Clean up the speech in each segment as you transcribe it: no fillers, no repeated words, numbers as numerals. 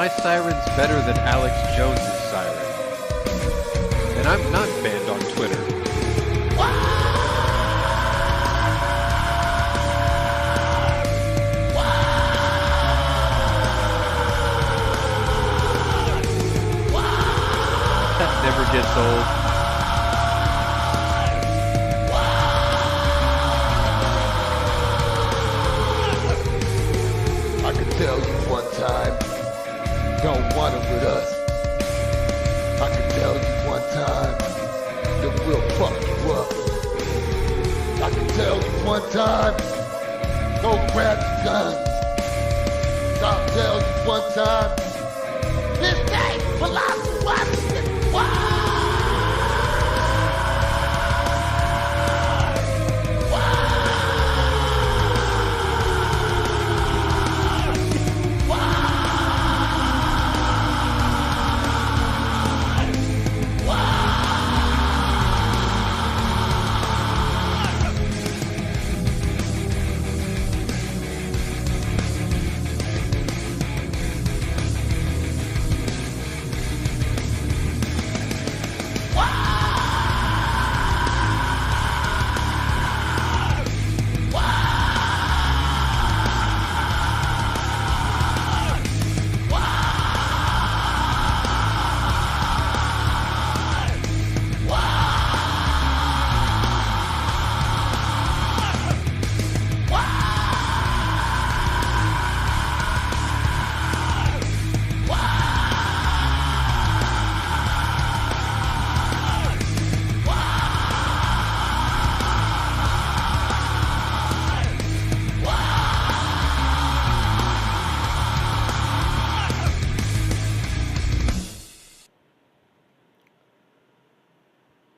My siren's better than Alex Jones's siren. And I'm not banned on Twitter. That never gets old. I can tell you one time, don't want it with us. I can tell you one time, that we'll fuck you up. I can tell you one time, don't grab your guns. I'll tell you one time, this ain't philosophy. Wow!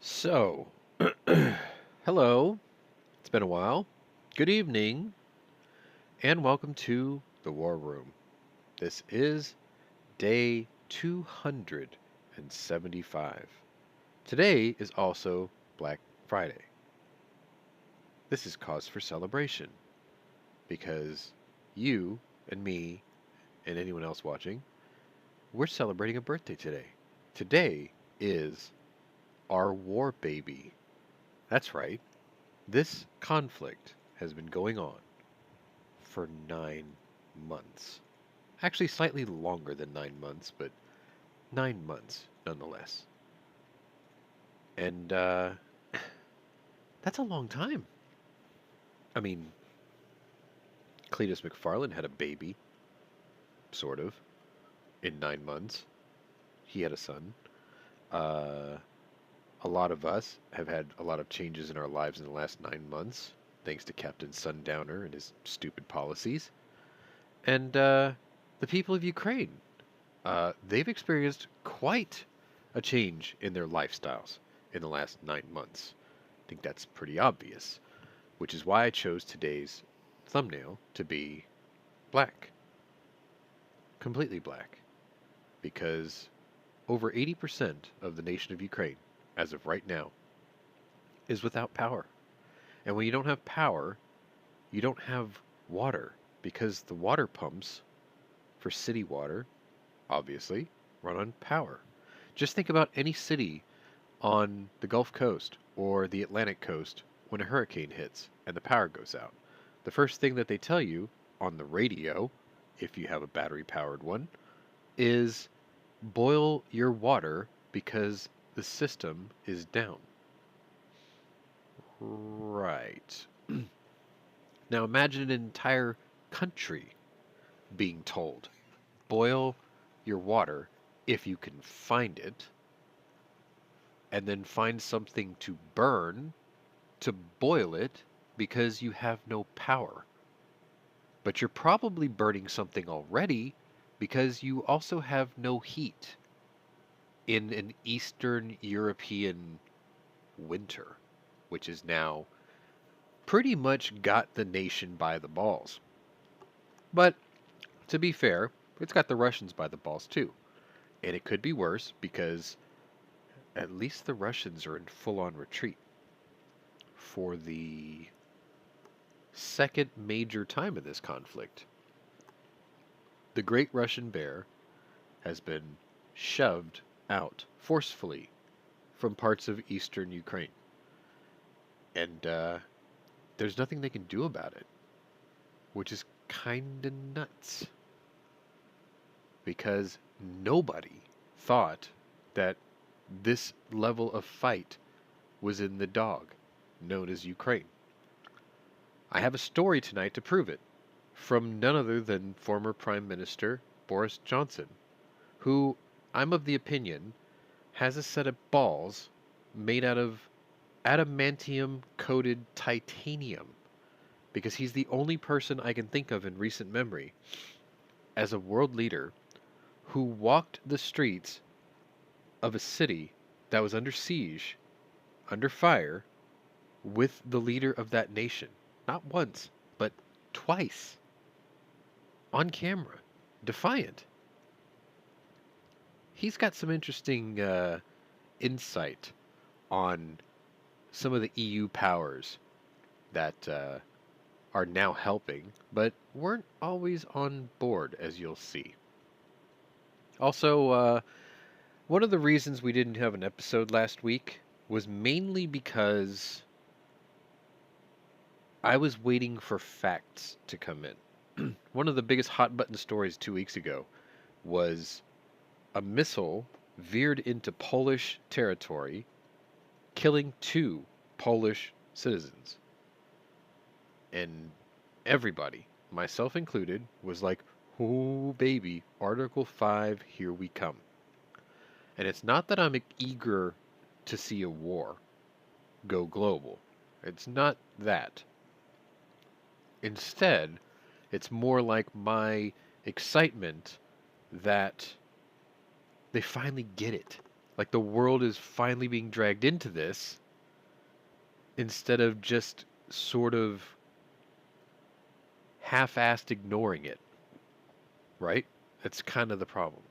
So, hello, it's been a while, good evening, and welcome to the War Room. This is day 275. Today is also Black Friday. This is cause for celebration, because you and me and anyone else watching, we're celebrating a birthday today. Today is our war baby. That's right. This conflict has been going on for 9 months. Actually, slightly longer than 9 months, but 9 months nonetheless. And that's a long time. I mean, Cletus McFarlane had a baby, sort of, in 9 months. He had a son. A lot of us have had a lot of changes in our lives in the last 9 months, thanks to Captain Sundowner and his stupid policies. And the people of Ukraine, they've experienced quite a change in their lifestyles in the last 9 months. I think that's pretty obvious, which is why I chose today's thumbnail to be black. Completely black. Because over 80% of the nation of Ukraine, as of right now, is without power. And when you don't have power, you don't have water, because the water pumps for city water, obviously, run on power. Just think about any city on the Gulf Coast or the Atlantic Coast when a hurricane hits and the power goes out. The first thing that they tell you on the radio, if you have a battery-powered one, is boil your water because the system is down. Right. Now imagine an entire country being told, boil your water if you can find it, and then find something to burn to boil it because you have no power. But you're probably burning something already because you also have no heat in an Eastern European winter, which is now pretty much got the nation by the balls. But to be fair, it's got the Russians by the balls too. And it could be worse because at least the Russians are in full-on retreat for the second major time in this conflict. The Great Russian Bear has been shoved out forcefully from parts of eastern Ukraine. And there's nothing they can do about it, which is kind of nuts. Because nobody thought that this level of fight was in the dog known as Ukraine. I have a story tonight to prove it from none other than former Prime Minister Boris Johnson, who I'm of the opinion has a set of balls made out of adamantium coated titanium, because he's the only person I can think of in recent memory as a world leader who walked the streets of a city that was under siege, under fire, with the leader of that nation. Not once, but twice. On camera. Defiant. He's got some interesting insight on some of the EU powers that are now helping, but weren't always on board, as you'll see. Also, one of the reasons we didn't have an episode last week was mainly because I was waiting for facts to come in. One of the biggest hot button stories 2 weeks ago was a missile veered into Polish territory, killing 2 Polish citizens. And everybody, myself included, was like, oh baby, Article 5, here we come. And it's not that I'm eager to see a war go global. It's not that. Instead, it's more like my excitement that they finally get it. Like the world is finally being dragged into this instead of just sort of half-assed ignoring it. Right? That's kind of the problem.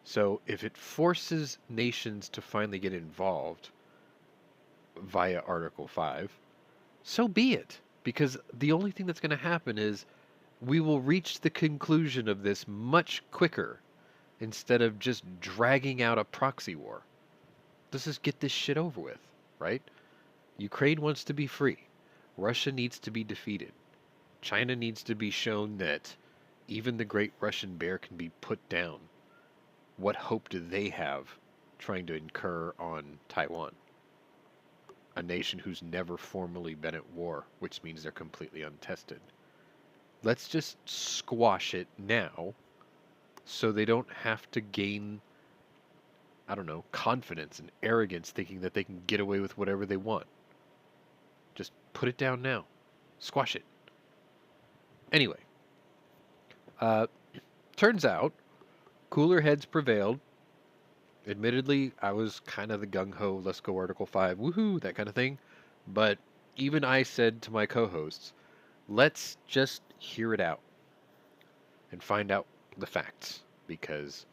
So if it forces nations to finally get involved via Article 5, so be it. Because the only thing that's going to happen is we will reach the conclusion of this much quicker instead of just dragging out a proxy war. Let's just get this shit over with, right? Ukraine wants to be free. Russia needs to be defeated. China needs to be shown that even the great Russian bear can be put down. What hope do they have trying to incur on Taiwan? A nation who's never formally been at war, which means they're completely untested. Let's just squash it now so they don't have to gain, I don't know, confidence and arrogance thinking that they can get away with whatever they want. Just put it down now. Squash it. Anyway, turns out cooler heads prevailed. Admittedly, I was kind of the gung-ho, let's go Article 5, woohoo, that kind of thing. But even I said to my co-hosts, let's just hear it out and find out the facts. Because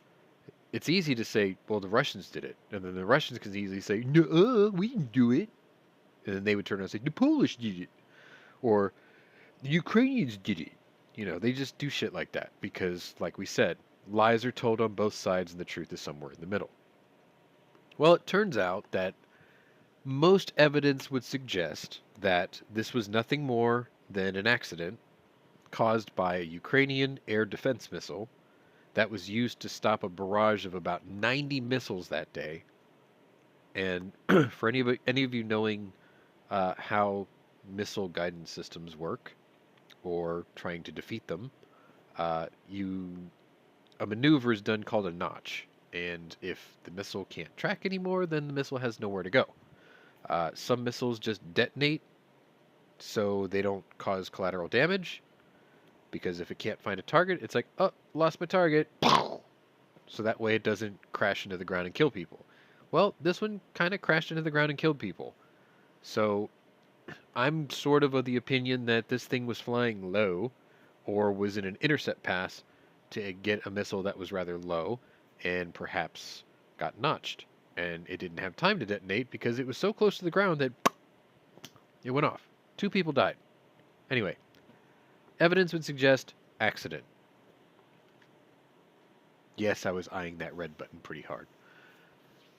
it's easy to say, well, the Russians did it. And then the Russians can easily say, no, we didn't do it. And then they would turn around and say, the Polish did it. Or the Ukrainians did it. You know, they just do shit like that. Because, like we said, lies are told on both sides and the truth is somewhere in the middle. Well, it turns out that most evidence would suggest that this was nothing more than an accident caused by a Ukrainian air defense missile that was used to stop a barrage of about 90 missiles that day. And for any of you knowing how missile guidance systems work or trying to defeat them, a maneuver is done called a notch. And if the missile can't track anymore, then the missile has nowhere to go. Some missiles just detonate so they don't cause collateral damage. Because if it can't find a target, it's like, oh, lost my target. So that way it doesn't crash into the ground and kill people. Well, this one kind of crashed into the ground and killed people. So I'm sort of the opinion that this thing was flying low or was in an intercept pass to get a missile that was rather low and perhaps got notched. And it didn't have time to detonate because it was so close to the ground that it went off. 2 people died. Anyway, evidence would suggest accident. Yes, I was eyeing that red button pretty hard.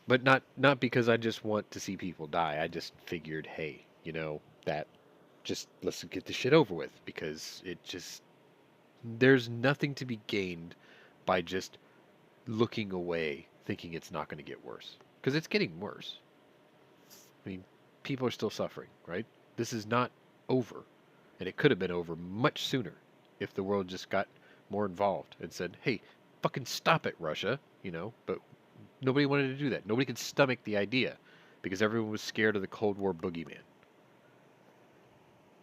But not because I just want to see people die. I just figured, hey, that just let's get this shit over with because it just there's nothing to be gained by just looking away thinking it's not going to get worse because it's getting worse. I mean, people are still suffering, right? This is not over, and it could have been over much sooner if the world just got more involved and said, "Hey, fucking stop it, Russia," but nobody wanted to do that. Nobody could stomach the idea because everyone was scared of the Cold War boogeyman.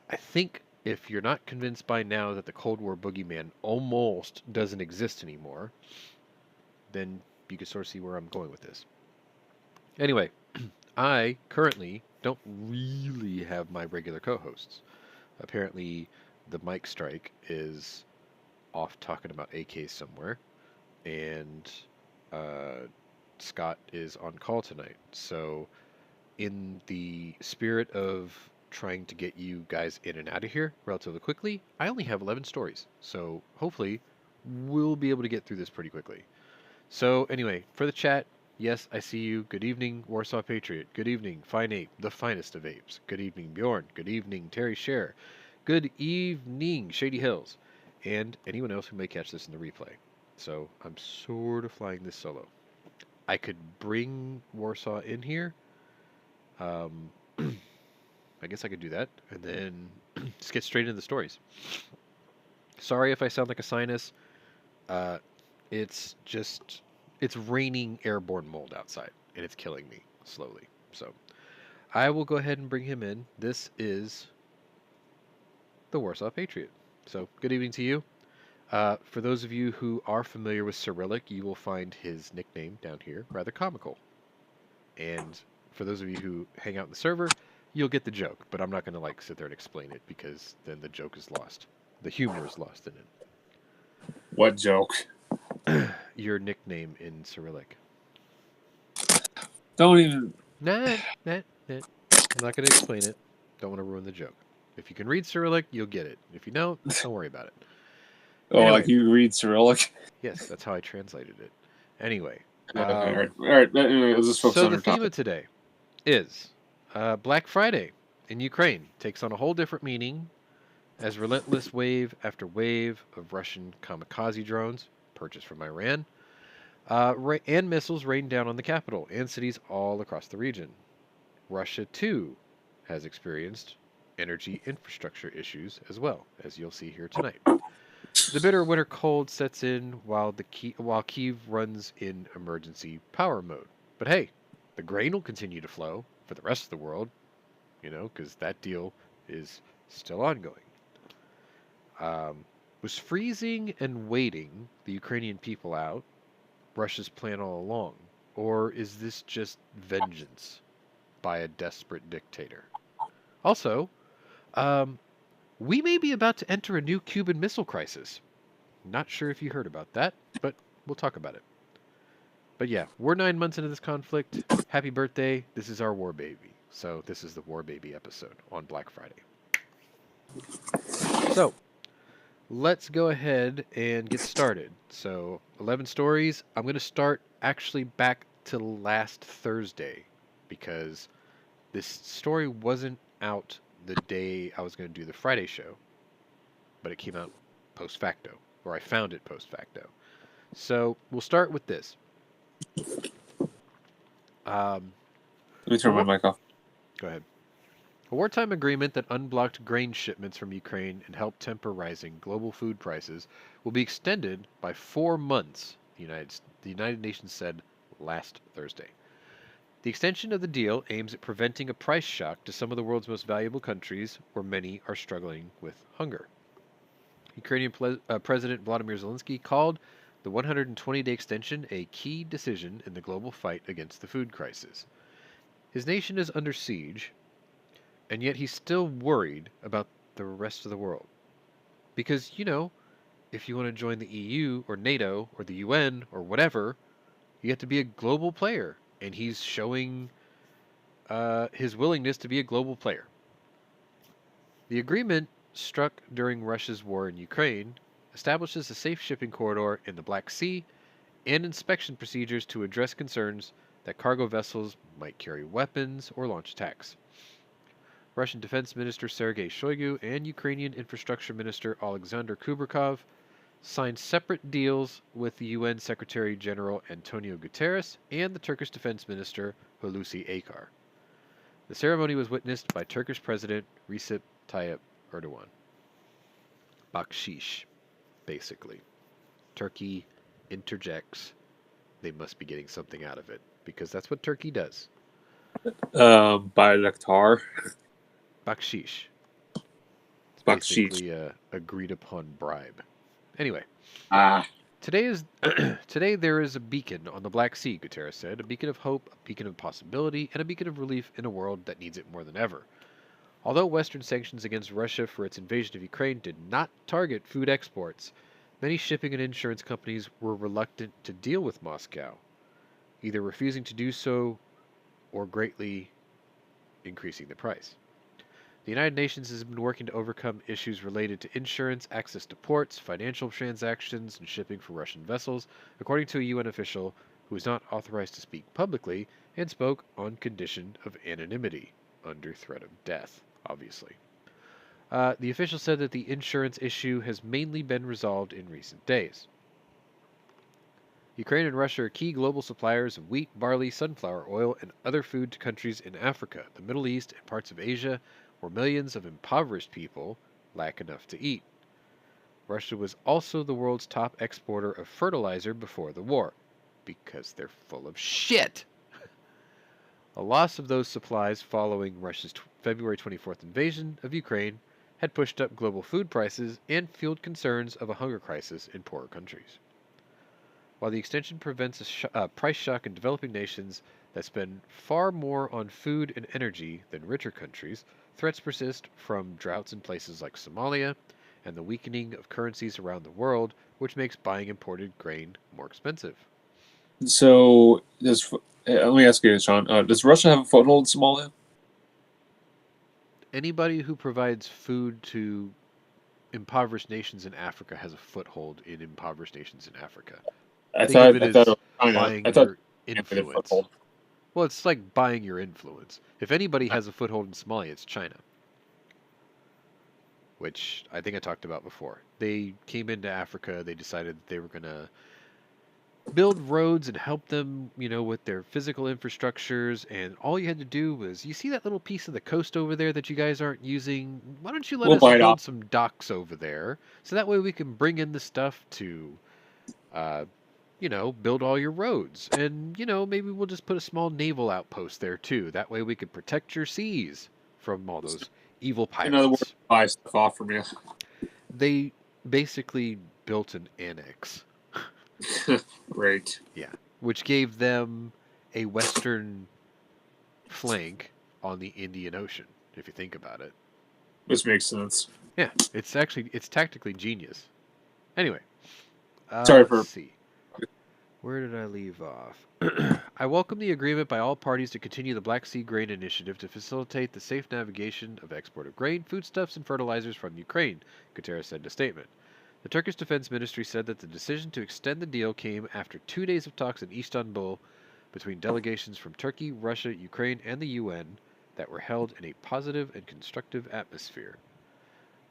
I think if you're not convinced by now that the Cold War boogeyman almost doesn't exist anymore, then you can sort of see where I'm going with this. Anyway, I currently don't really have my regular co-hosts. Apparently, the mic strike is off talking about AKs somewhere, and Scott is on call tonight. So, in the spirit of trying to get you guys in and out of here relatively quickly, I only have 11 stories. So, hopefully, we'll be able to get through this pretty quickly. So, anyway, for the chat, yes, I see you. Good evening, Warsaw Patriot. Good evening, Fine Ape, the finest of apes. Good evening, Bjorn. Good evening, Terry Share. Good evening, Shady Hills. And anyone else who may catch this in the replay. So, I'm sort of flying this solo. I could bring Warsaw in here. I guess I could do that. And then just get straight into the stories. Sorry if I sound like a sinus. It's raining airborne mold outside, and it's killing me slowly. So I will go ahead and bring him in. This is the Warsaw Patriot. So good evening to you. For those of you who are familiar with Cyrillic, you will find his nickname down here rather comical. And for those of you who hang out in the server, you'll get the joke, but I'm not going to sit there and explain it because then the joke is lost. The humor is lost in it. What joke? Your nickname in Cyrillic. Don't even... Nah. I'm not going to explain it. Don't want to ruin the joke. If you can read Cyrillic, you'll get it. If you don't worry about it. Oh, anyway. Like you read Cyrillic? Yes, that's how I translated it. Anyway. All right. Anyway, let's just focus on the theme of today is Black Friday in Ukraine takes on a whole different meaning as relentless wave after wave of Russian kamikaze drones purchased from Iran and missiles rain down on the capital and cities all across the region. Russia, too, has experienced energy infrastructure issues as well, as you'll see here tonight. The bitter winter cold sets in while Kyiv runs in emergency power mode. But hey, the grain will continue to flow for the rest of the world, because that deal is still ongoing. Was freezing and waiting the Ukrainian people out Russia's plan all along? Or is this just vengeance by a desperate dictator? Also, we may be about to enter a new Cuban Missile Crisis. Not sure if you heard about that, but we'll talk about it. But yeah, we're 9 months into this conflict. Happy birthday. This is our war baby. So this is the war baby episode on Black Friday. So, let's go ahead and get started. So, 11 stories. I'm going to start actually back to last Thursday because this story wasn't out the day I was going to do the Friday show, but it came out post facto, or I found it post facto. So, we'll start with this. Let me turn my mic off. Go ahead. A wartime agreement that unblocked grain shipments from Ukraine and helped temper rising global food prices will be extended by 4 months, the United Nations said last Thursday. The extension of the deal aims at preventing a price shock to some of the world's most valuable countries where many are struggling with hunger. Ukrainian President Volodymyr Zelensky called the 120-day extension a key decision in the global fight against the food crisis. His nation is under siege, and yet he's still worried about the rest of the world. Because, if you want to join the EU or NATO or the UN or whatever, you have to be a global player. And he's showing his willingness to be a global player. The agreement, struck during Russia's war in Ukraine, establishes a safe shipping corridor in the Black Sea and inspection procedures to address concerns that cargo vessels might carry weapons or launch attacks. Russian Defense Minister Sergei Shoigu and Ukrainian Infrastructure Minister Alexander Kubrakov signed separate deals with the UN Secretary General Antonio Guterres and the Turkish Defense Minister Hulusi Akar. The ceremony was witnessed by Turkish President Recep Tayyip Erdogan. Bakshish, basically. Turkey interjects. They must be getting something out of it, because that's what Turkey does. Bayraktar. Bakshish. It's Bakshish. basically a agreed upon bribe. Anyway. Today there is a beacon on the Black Sea, Guterres said, a beacon of hope, a beacon of possibility, and a beacon of relief in a world that needs it more than ever. Although Western sanctions against Russia for its invasion of Ukraine did not target food exports, many shipping and insurance companies were reluctant to deal with Moscow, either refusing to do so or greatly increasing the price. The United Nations has been working to overcome issues related to insurance, access to ports, financial transactions, and shipping for Russian vessels, according to a UN official who is not authorized to speak publicly and spoke on condition of anonymity, under threat of death, obviously. The official said that the insurance issue has mainly been resolved in recent days. Ukraine and Russia are key global suppliers of wheat, barley, sunflower oil, and other food to countries in Africa, the Middle East, and parts of Asia, where millions of impoverished people lack enough to eat. Russia was also the world's top exporter of fertilizer before the war, because they're full of shit. A loss of those supplies following Russia's February 24th invasion of Ukraine had pushed up global food prices and fueled concerns of a hunger crisis in poorer countries. While the extension prevents a price shock in developing nations that spend far more on food and energy than richer countries, threats persist from droughts in places like Somalia and the weakening of currencies around the world, which makes buying imported grain more expensive. So, let me ask you this, Sean. Does Russia have a foothold in Somalia? Anybody who provides food to impoverished nations in Africa has a foothold in impoverished nations in Africa. I thought it was buying China. your influence. Well, it's like buying your influence. If anybody has a foothold in Somalia, it's China. Which I think I talked about before. They came into Africa, they decided that they were going to build roads and help them, with their physical infrastructures, and all you had to do was, you see that little piece of the coast over there that you guys aren't using? Why don't you let us build some docks over there, so that way we can bring in the stuff to, build all your roads. And, maybe we'll just put a small naval outpost there too. That way we could protect your seas from all those evil pirates. In other words, buy stuff off from you. They basically built an annex. Right. Yeah. Which gave them a western flank on the Indian Ocean, if you think about it. Which makes sense. Yeah. It's tactically genius. Anyway. Let's see. Where did I leave off? I welcome the agreement by all parties to continue the Black Sea Grain Initiative to facilitate the safe navigation of export of grain, foodstuffs, and fertilizers from Ukraine, Guterres said in a statement. The Turkish Defense Ministry said that the decision to extend the deal came after 2 days of talks in Istanbul between delegations from Turkey, Russia, Ukraine, and the UN that were held in a positive and constructive atmosphere.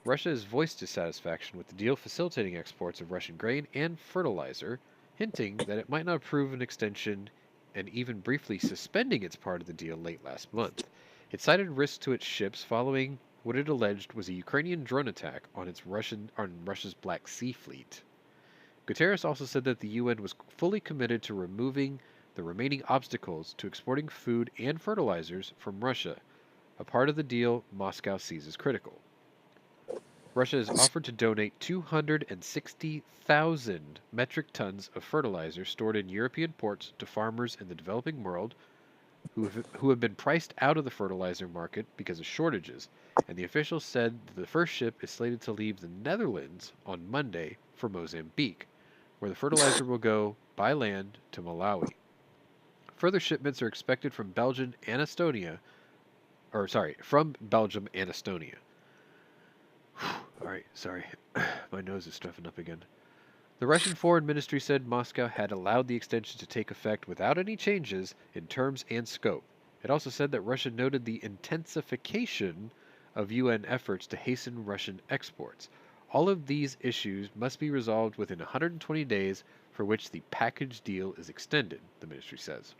Russia has voiced dissatisfaction with the deal facilitating exports of Russian grain and fertilizer, hinting that it might not approve an extension and even briefly suspending its part of the deal late last month. It cited risks to its ships following what it alleged was a Ukrainian drone attack on Russia's Black Sea fleet. Guterres also said that the UN was fully committed to removing the remaining obstacles to exporting food and fertilizers from Russia, a part of the deal Moscow sees as critical. Russia has offered to donate 260,000 metric tons of fertilizer stored in European ports to farmers in the developing world who have been priced out of the fertilizer market because of shortages, and the officials said that the first ship is slated to leave the Netherlands on Monday for Mozambique, where the fertilizer will go by land to Malawi. Further shipments are expected from Belgium and Estonia. All right, sorry. My nose is stuffing up again. The Russian Foreign Ministry said Moscow had allowed the extension to take effect without any changes in terms and scope. It also said that Russia noted the intensification of UN efforts to hasten Russian exports. All of these issues must be resolved within 120 days, for which the package deal is extended, the ministry says.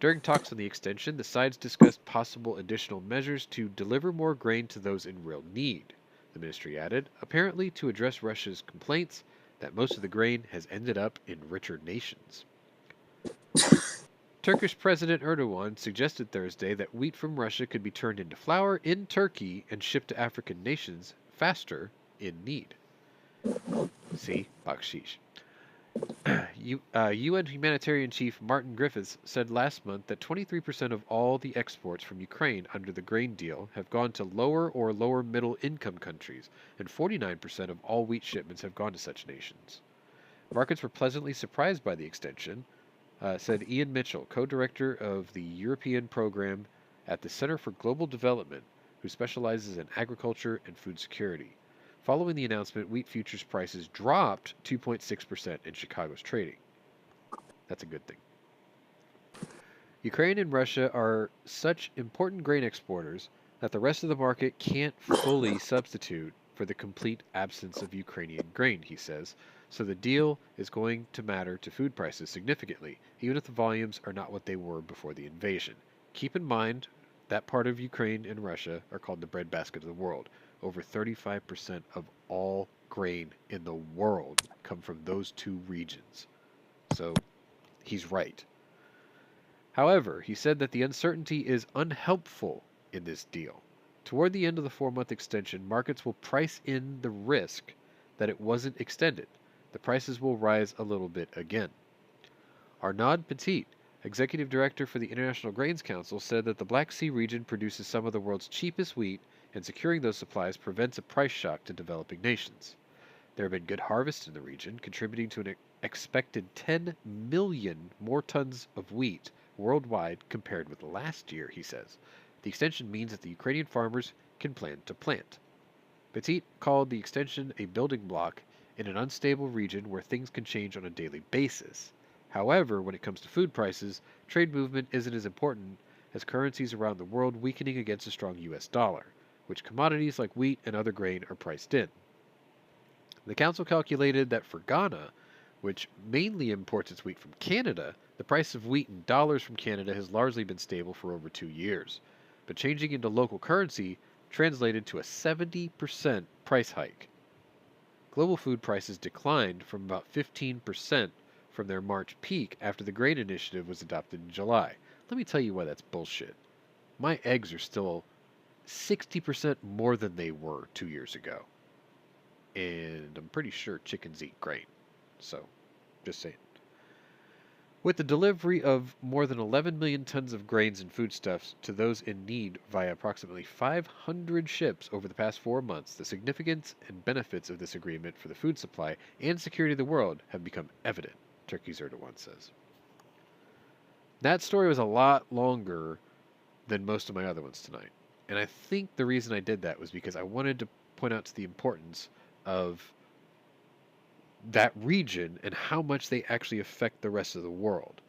During talks on the extension, the sides discussed possible additional measures to deliver more grain to those in real need, the ministry added, apparently to address Russia's complaints that most of the grain has ended up in richer nations. Turkish President Erdogan suggested Thursday that wheat from Russia could be turned into flour in Turkey and shipped to African nations faster in need. See, bakshish. UN humanitarian chief Martin Griffiths said last month that 23% of all the exports from Ukraine under the grain deal have gone to lower or lower middle income countries, and 49% of all wheat shipments have gone to such nations. Markets were pleasantly surprised by the extension, said Ian Mitchell, co-director of the European program at the Center for Global Development, who specializes in agriculture and food security. Following the announcement, wheat futures prices dropped 2.6% in Chicago's trading. That's a good thing. Ukraine and Russia are such important grain exporters that the rest of the market can't fully substitute for the complete absence of Ukrainian grain, he says, so the deal is going to matter to food prices significantly, even if the volumes are not what they were before the invasion. Keep in mind that part of Ukraine and Russia are called the breadbasket of the world. Over 35% of all grain in the world come from those two regions. So he's right. However, he said that the uncertainty is unhelpful in this deal. Toward the end of the 4-month extension, markets will price in the risk that it wasn't extended. The prices will rise a little bit again. Arnaud Petit, executive director for the International Grains Council, said that the Black Sea region produces some of the world's cheapest wheat, and securing those supplies prevents a price shock to developing nations. There have been good harvests in the region, contributing to an expected 10 million more tons of wheat worldwide compared with last year, he says. The extension means that the Ukrainian farmers can plan to plant. Petit called the extension a building block in an unstable region where things can change on a daily basis. However, when it comes to food prices, trade movement isn't as important as currencies around the world weakening against a strong US dollar, which commodities like wheat and other grain are priced in. The council calculated that for Ghana, which mainly imports its wheat from Canada, the price of wheat in dollars from Canada has largely been stable for over 2 years. But changing into local currency translated to a 70% price hike. Global food prices declined from about 15% from their March peak after the grain initiative was adopted in July. Let me tell you why that's bullshit. My eggs are still 60% more than they were 2 years ago. And I'm pretty sure chickens eat grain. So, just saying. With the delivery of more than 11 million tons of grains and foodstuffs to those in need via approximately 500 ships over the past 4 months, the significance and benefits of this agreement for the food supply and security of the world have become evident, Turkey's Erdogan says. That story was a lot longer than most of my other ones tonight. And I think the reason I did that was because I wanted to point out to the importance of that region and how much they actually affect the rest of the world.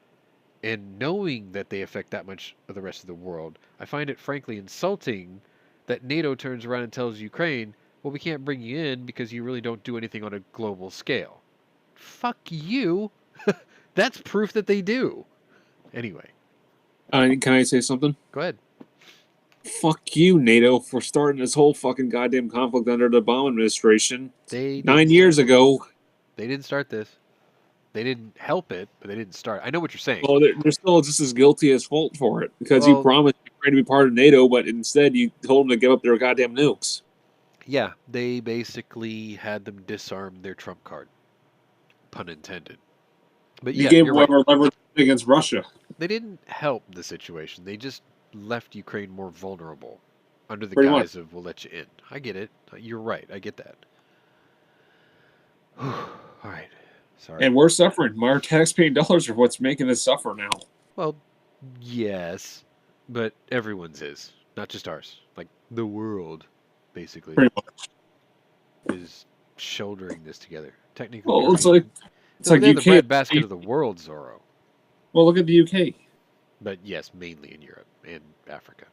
And knowing that they affect that much of the rest of the world, I find it frankly insulting that NATO turns around and tells Ukraine, well, we can't bring you in because you really don't do anything on a global scale. Fuck you. That's proof that they do. Anyway. Can I say something? Go ahead. Fuck you, NATO, for starting this whole fucking goddamn conflict under the Obama administration. 9 years ago. They didn't start this. They didn't help it, but they didn't start. I know what you're saying. Well, they're still just as guilty as fault for it because you promised Ukraine to be part of NATO, but instead you told them to give up their goddamn nukes. Yeah, they basically had them disarm their trump card. Pun intended. But you gave whatever leverage against Russia. They didn't help the situation. They just left Ukraine more vulnerable under the guise of we'll let you in. I get it. You're right. I get that. All right. Sorry. And we're suffering. Our taxpaying dollars are what's making us suffer now. Well, yes, but everyone's is, not just ours. Like the world, basically, is shouldering this together. Technically, Well, right? it's like They're the UK. breadbasket of the world, Zorro. Well, look at the UK. But yes, mainly in Europe and Africa.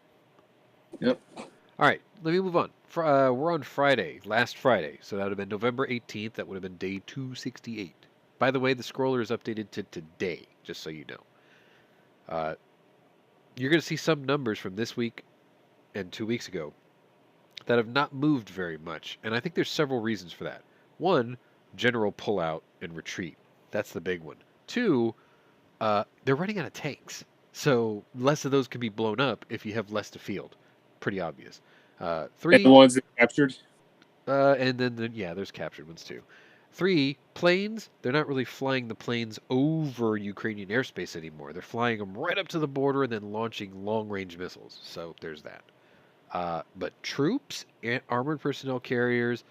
Yep. All right, let me move on. We're on Friday, last Friday, so that would have been November 18th. That would have been day 268. By the way, the scroller is updated to today, just so you know. You're going to see some numbers from this week and 2 weeks ago that have not moved very much, and I think there's several reasons for that. One, general pullout and retreat. That's the big one. Two, they're running out of tanks, so less of those can be blown up if you have less to field. Pretty obvious. And Three, the ones that captured. and then there's captured ones too. Three, planes. They're not really flying the planes over Ukrainian airspace anymore. They're flying them right up to the border and then launching long-range missiles. So there's that. But troops, armored personnel carriers,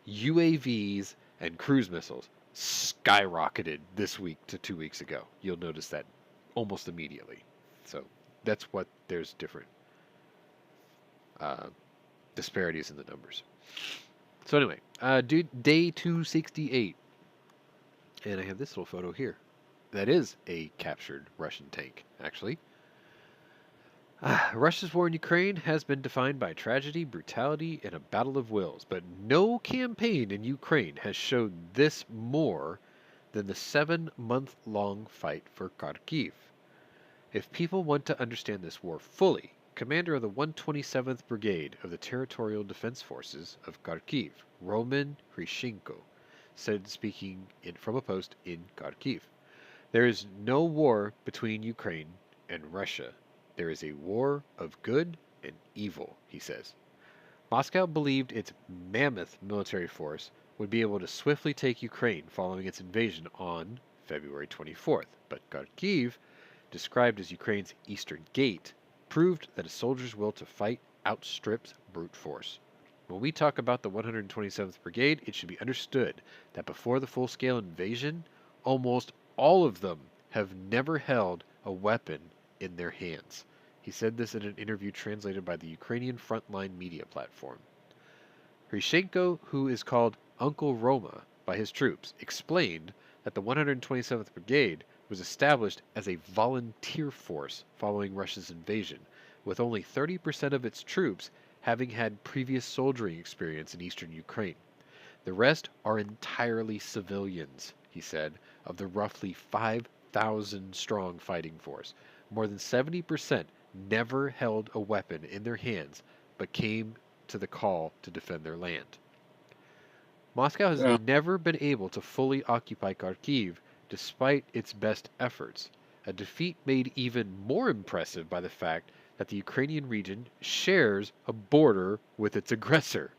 UAVs, and cruise missiles skyrocketed this week to 2 weeks ago. You'll notice that almost immediately. So that's what there's different disparities in the numbers. So anyway, day 268. And I have this little photo here. That is a captured Russian tank, actually. Russia's war in Ukraine has been defined by tragedy, brutality, and a battle of wills, but no campaign in Ukraine has showed this more than the 7-month-long fight for Kharkiv. If people want to understand this war fully, commander of the 127th Brigade of the Territorial Defense Forces of Kharkiv, Roman Hryshchenko, said speaking from a post in Kharkiv. There is no war between Ukraine and Russia. There is a war of good and evil, he says. Moscow believed its mammoth military force would be able to swiftly take Ukraine following its invasion on February 24th, but Kharkiv, described as Ukraine's eastern gate, proved that a soldier's will to fight outstrips brute force. When we talk about the 127th Brigade, it should be understood that before the full-scale invasion, almost all of them have never held a weapon in their hands. He said this in an interview translated by the Ukrainian frontline media platform. Hryshchenko, who is called Uncle Roma by his troops, explained that the 127th Brigade was established as a volunteer force following Russia's invasion, with only 30% of its troops having had previous soldiering experience in eastern Ukraine. The rest are entirely civilians, he said, of the roughly 5,000 strong fighting force. More than 70% never held a weapon in their hands, but came to the call to defend their land. Moscow has never been able to fully occupy Kharkiv despite its best efforts, a defeat made even more impressive by the fact that the Ukrainian region shares a border with its aggressor.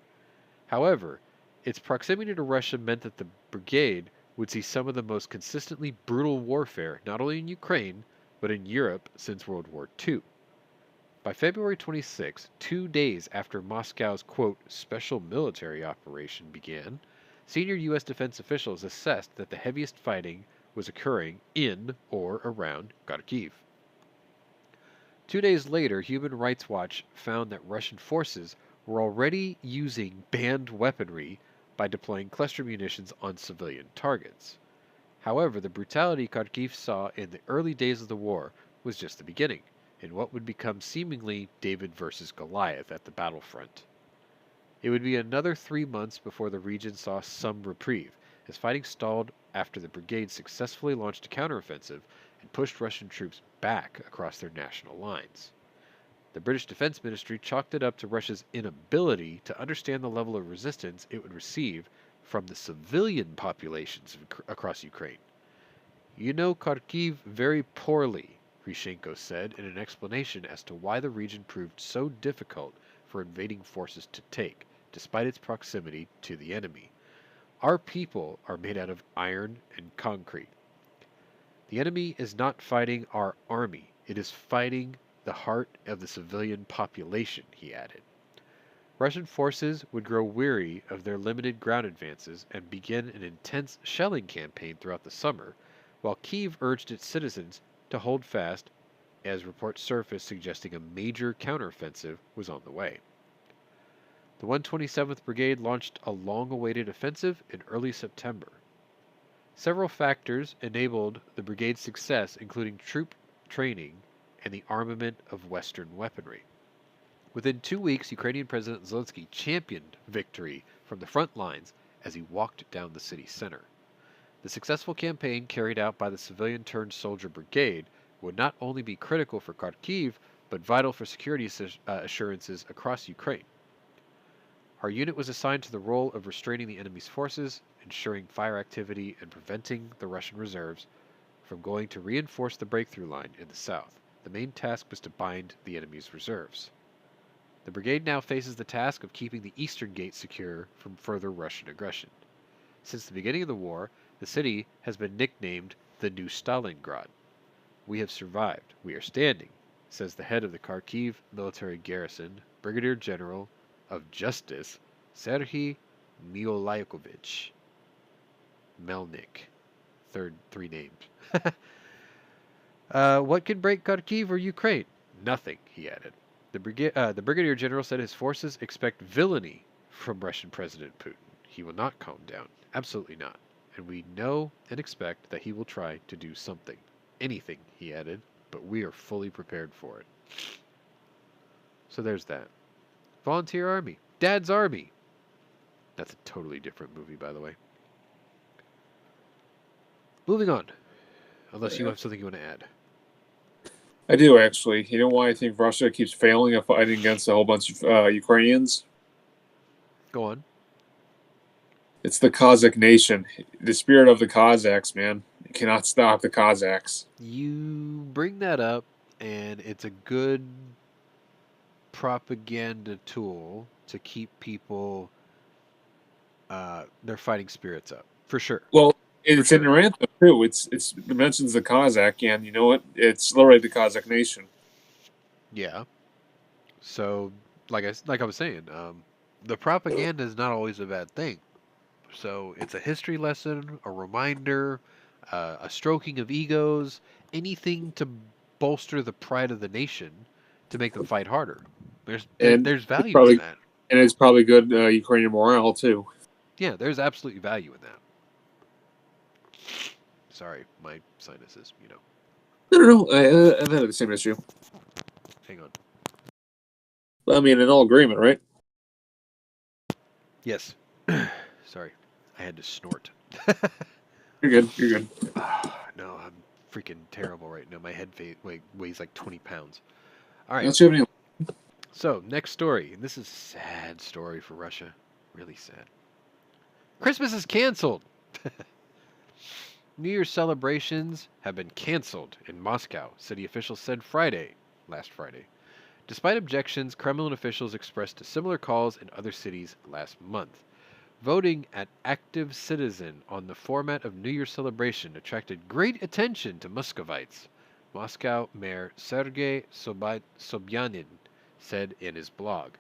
However, its proximity to Russia meant that the brigade would see some of the most consistently brutal warfare not only in Ukraine, but in Europe since World War II. By February 26, 2 days after Moscow's, quote, special military operation began, senior U.S. defense officials assessed that the heaviest fighting was occurring in or around Kharkiv. 2 days later, Human Rights Watch found that Russian forces were already using banned weaponry by deploying cluster munitions on civilian targets. However, the brutality Kharkiv saw in the early days of the war was just the beginning, in what would become seemingly David versus Goliath at the battlefront. It would be another 3 months before the region saw some reprieve, as fighting stalled after the brigade successfully launched a counteroffensive and pushed Russian troops back across their national lines. The British Defense Ministry chalked it up to Russia's inability to understand the level of resistance it would receive from the civilian populations across Ukraine. You know Kharkiv very poorly, Hryshchenko said in an explanation as to why the region proved so difficult for invading forces to take, despite its proximity to the enemy. Our people are made out of iron and concrete. The enemy is not fighting our army, it is fighting the heart of the civilian population, he added. Russian forces would grow weary of their limited ground advances and begin an intense shelling campaign throughout the summer, while Kyiv urged its citizens to hold fast, as reports surfaced suggesting a major counteroffensive was on the way. The 127th Brigade launched a long-awaited offensive in early September. Several factors enabled the brigade's success, including troop training and the armament of Western weaponry. Within 2 weeks, Ukrainian President Zelensky championed victory from the front lines as he walked down the city center. The successful campaign carried out by the civilian-turned-soldier brigade would not only be critical for Kyiv, but vital for security assurances across Ukraine. Our unit was assigned to the role of restraining the enemy's forces, ensuring fire activity, and preventing the Russian reserves from going to reinforce the breakthrough line in the south. The main task was to bind the enemy's reserves. The brigade now faces the task of keeping the eastern gate secure from further Russian aggression. Since the beginning of the war, the city has been nicknamed the New Stalingrad. We have survived. We are standing, says the head of the Kharkiv military garrison, Brigadier General of Justice, Serhiy Myolaikovich Melnik. Three names. What can break Kharkiv or Ukraine? Nothing, he added. The Brigadier General said his forces expect villainy from Russian President Putin. He will not calm down. Absolutely not. And we know and expect that he will try to do something. Anything, he added, but we are fully prepared for it. So there's that. Volunteer Army. Dad's Army. That's a totally different movie, by the way. Moving on. Unless you have something you want to add. I do, actually. You know why I think Russia keeps failing at fighting against a whole bunch of Ukrainians? Go on. It's the Kazakh nation. The spirit of the Cossacks, man. You cannot stop the Cossacks. You bring that up, and it's a good propaganda tool to keep people, their fighting spirits up. For sure. Well, it's in their anthem, too. It mentions the Cossack, and you know what? It's literally the Kazakh nation. Yeah. So, like I was saying, the propaganda is not always a bad thing. So it's a history lesson, a reminder, a stroking of egos, anything to bolster the pride of the nation to make them fight harder. There's value in that. And it's probably good Ukrainian morale, too. Yeah, there's absolutely value in that. Sorry, my sinuses, you know. No. I've had the same issue. Hang on. I mean, in all agreement, right? Yes. Sorry, I had to snort. You're good. No, I'm freaking terrible right now. My head weighs like 20 pounds. All right. Don't you have any... So, next story. And this is a sad story for Russia. Really sad. Christmas is canceled. New Year's celebrations have been canceled in Moscow, city officials said last Friday. Despite objections, Kremlin officials expressed similar calls in other cities last month. Voting at Active Citizen on the format of New Year's celebration attracted great attention to Muscovites, Moscow Mayor Sergei Sobyanin said in his blog.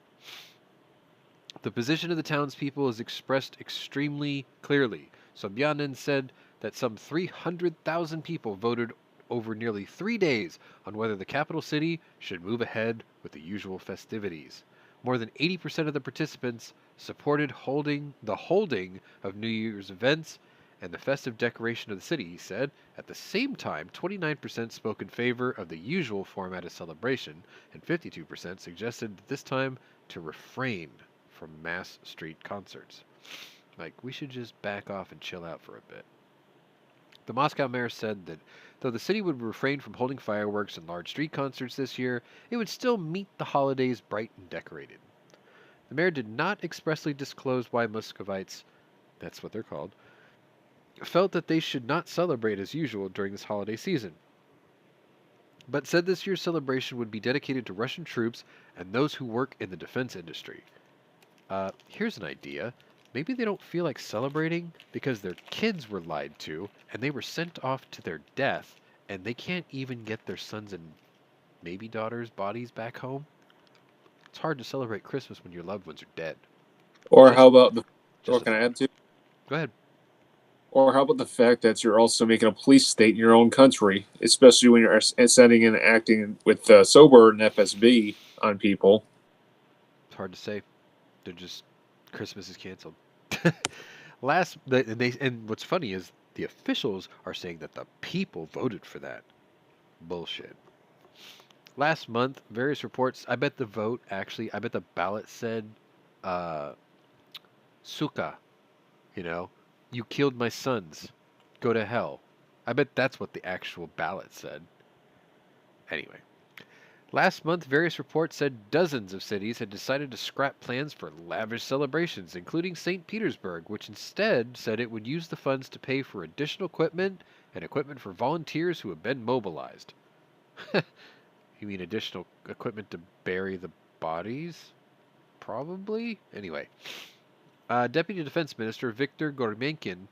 The position of the townspeople is expressed extremely clearly. Sobyanin said that some 300,000 people voted over nearly 3 days on whether the capital city should move ahead with the usual festivities. More than 80% of the participants supported the holding of New Year's events and the festive decoration of the city, he said. At the same time, 29% spoke in favor of the usual format of celebration, and 52% suggested this time to refrain from mass street concerts. Like, we should just back off and chill out for a bit. The Moscow mayor said that though the city would refrain from holding fireworks and large street concerts this year, it would still meet the holidays bright and decorated. The mayor did not expressly disclose why Muscovites, that's what they're called, felt that they should not celebrate as usual during this holiday season, but said this year's celebration would be dedicated to Russian troops and those who work in the defense industry. Here's an idea. Maybe they don't feel like celebrating because their kids were lied to and they were sent off to their death and they can't even get their sons and maybe daughters' bodies back home. It's hard to celebrate Christmas when your loved ones are dead. Or how about can I add to? Go ahead. Or how about the fact that you're also making a police state in your own country, especially when you're setting and acting with sober and FSB on people? It's hard to say. They're just Christmas is canceled. And what's funny is the officials are saying that the people voted for that. Bullshit. Last month, various reports. I bet the ballot said, uh, "Suka." You know, you killed my sons. Go to hell. I bet that's what the actual ballot said. Anyway. Last month, various reports said dozens of cities had decided to scrap plans for lavish celebrations, including St. Petersburg, which instead said it would use the funds to pay for additional equipment and equipment for volunteers who have been mobilized. You mean additional equipment to bury the bodies? Probably? Anyway. Deputy Defense Minister Viktor Gormykin,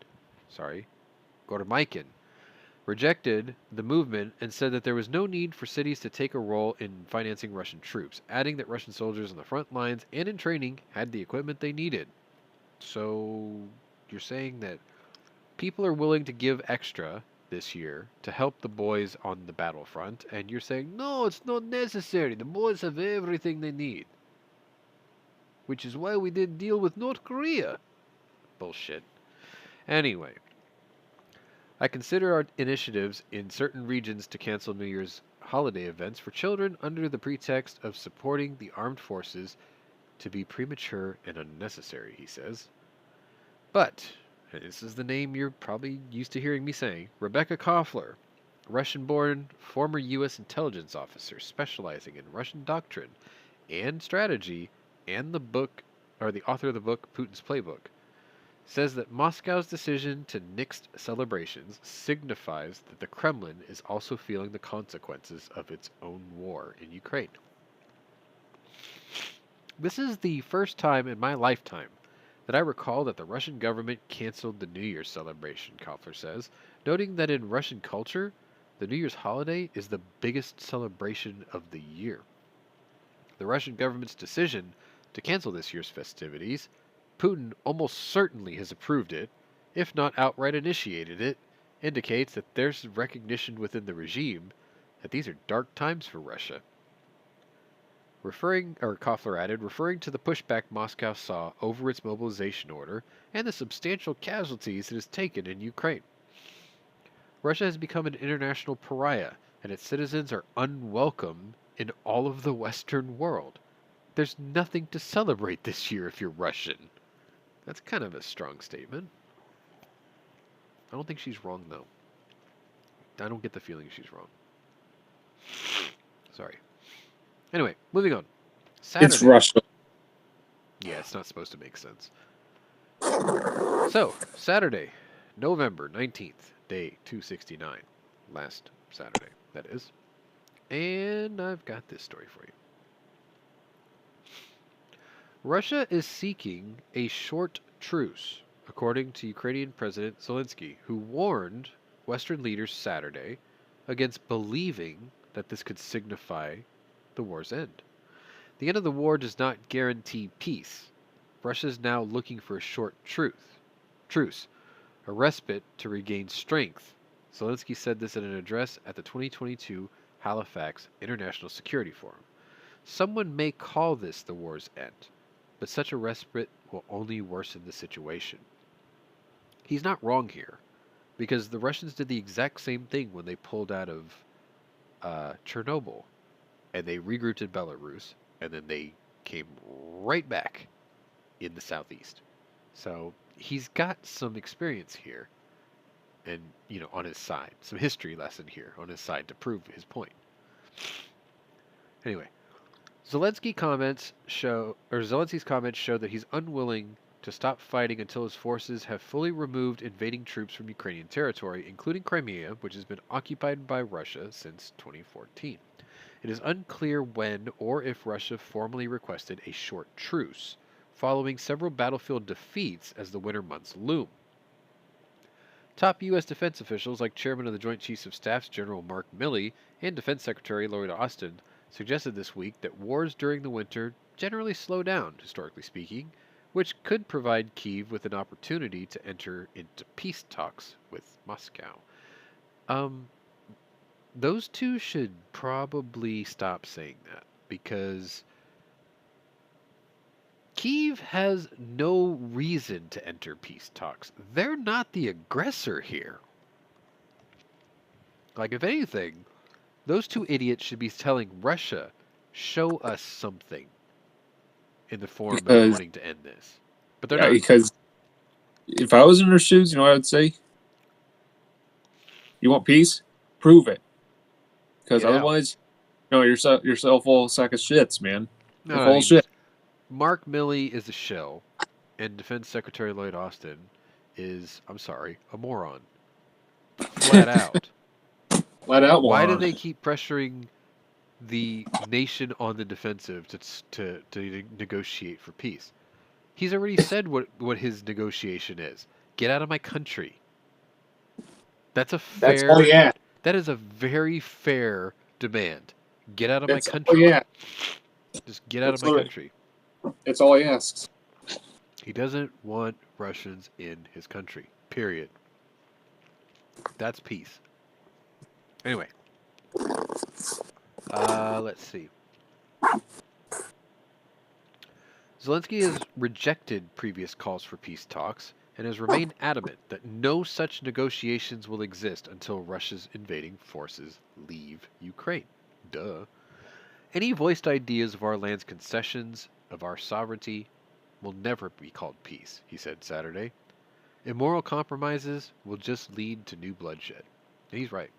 rejected the movement and said that there was no need for cities to take a role in financing Russian troops, adding that Russian soldiers on the front lines and in training had the equipment they needed. So you're saying that people are willing to give extra this year to help the boys on the battlefront, and you're saying, no, it's not necessary. The boys have everything they need. Which is why we did deal with North Korea. Bullshit. Anyway, I consider our initiatives in certain regions to cancel New Year's holiday events for children under the pretext of supporting the armed forces to be premature and unnecessary, he says. But, and this is the name you're probably used to hearing me saying, Rebecca Koffler, Russian-born former U.S. intelligence officer specializing in Russian doctrine and strategy, and the author of the book Putin's Playbook, says that Moscow's decision to nix celebrations signifies that the Kremlin is also feeling the consequences of its own war in Ukraine. This is the first time in my lifetime that I recall that the Russian government canceled the New Year's celebration, Koffler says, noting that in Russian culture, the New Year's holiday is the biggest celebration of the year. The Russian government's decision to cancel this year's festivities, Putin almost certainly has approved it, if not outright initiated it, indicates that there's recognition within the regime that these are dark times for Russia. Koffler added, referring to the pushback Moscow saw over its mobilization order and the substantial casualties it has taken in Ukraine. Russia has become an international pariah, and its citizens are unwelcome in all of the Western world. There's nothing to celebrate this year if you're Russian. That's kind of a strong statement. I don't think she's wrong, though. I don't get the feeling she's wrong. Sorry. Anyway, moving on. Saturday. It's Russia. Yeah, it's not supposed to make sense. So, Saturday, November 19th, day 269. Last Saturday, that is. And I've got this story for you. Russia is seeking a short truce, according to Ukrainian President Zelensky, who warned Western leaders Saturday against believing that this could signify the war's end. The end of the war does not guarantee peace. Russia is now looking for a short truce, a respite to regain strength. Zelensky said this in an address at the 2022 Halifax International Security Forum. Someone may call this the war's end, but such a respite will only worsen the situation. He's not wrong here, because the Russians did the exact same thing when they pulled out of Chernobyl, and they regrouped in Belarus, and then they came right back in the southeast. So he's got some experience here, and on his side, some history lesson here on his side to prove his point. Anyway, Zelensky's comments show that he's unwilling to stop fighting until his forces have fully removed invading troops from Ukrainian territory, including Crimea, which has been occupied by Russia since 2014. It is unclear when or if Russia formally requested a short truce, following several battlefield defeats as the winter months loom. Top U.S. defense officials like Chairman of the Joint Chiefs of Staff General Mark Milley and Defense Secretary Lloyd Austin suggested this week that wars during the winter generally slow down, historically speaking, which could provide Kyiv with an opportunity to enter into peace talks with Moscow. Those two should probably stop saying that, because Kyiv has no reason to enter peace talks. They're not the aggressor here. Like, if anything, those two idiots should be telling Russia, show us something in the form of wanting to end this. But they're not. Because if I was in their shoes, you know what I'd say? You want peace? Prove it. Because otherwise, you're so full sack of shits, man. You're full of shit. Mark Milley is a shell, and Defense Secretary Lloyd Austin is, I'm sorry, a moron. Flat out. Flat out moron. Why do they keep pressuring the nation on the defensive to negotiate for peace? He's already said what his negotiation is. Get out of my country. That's all he asked. That is a very fair demand. Get out of my country. Just get out of my country. That's all he asks. He doesn't want Russians in his country. Period. That's peace. Anyway. Let's see. Zelensky has rejected previous calls for peace talks and has remained adamant that no such negotiations will exist until Russia's invading forces leave Ukraine. Duh. Any voiced ideas of our land's concessions, of our sovereignty, will never be called peace, he said Saturday. Immoral compromises will just lead to new bloodshed. And he's right.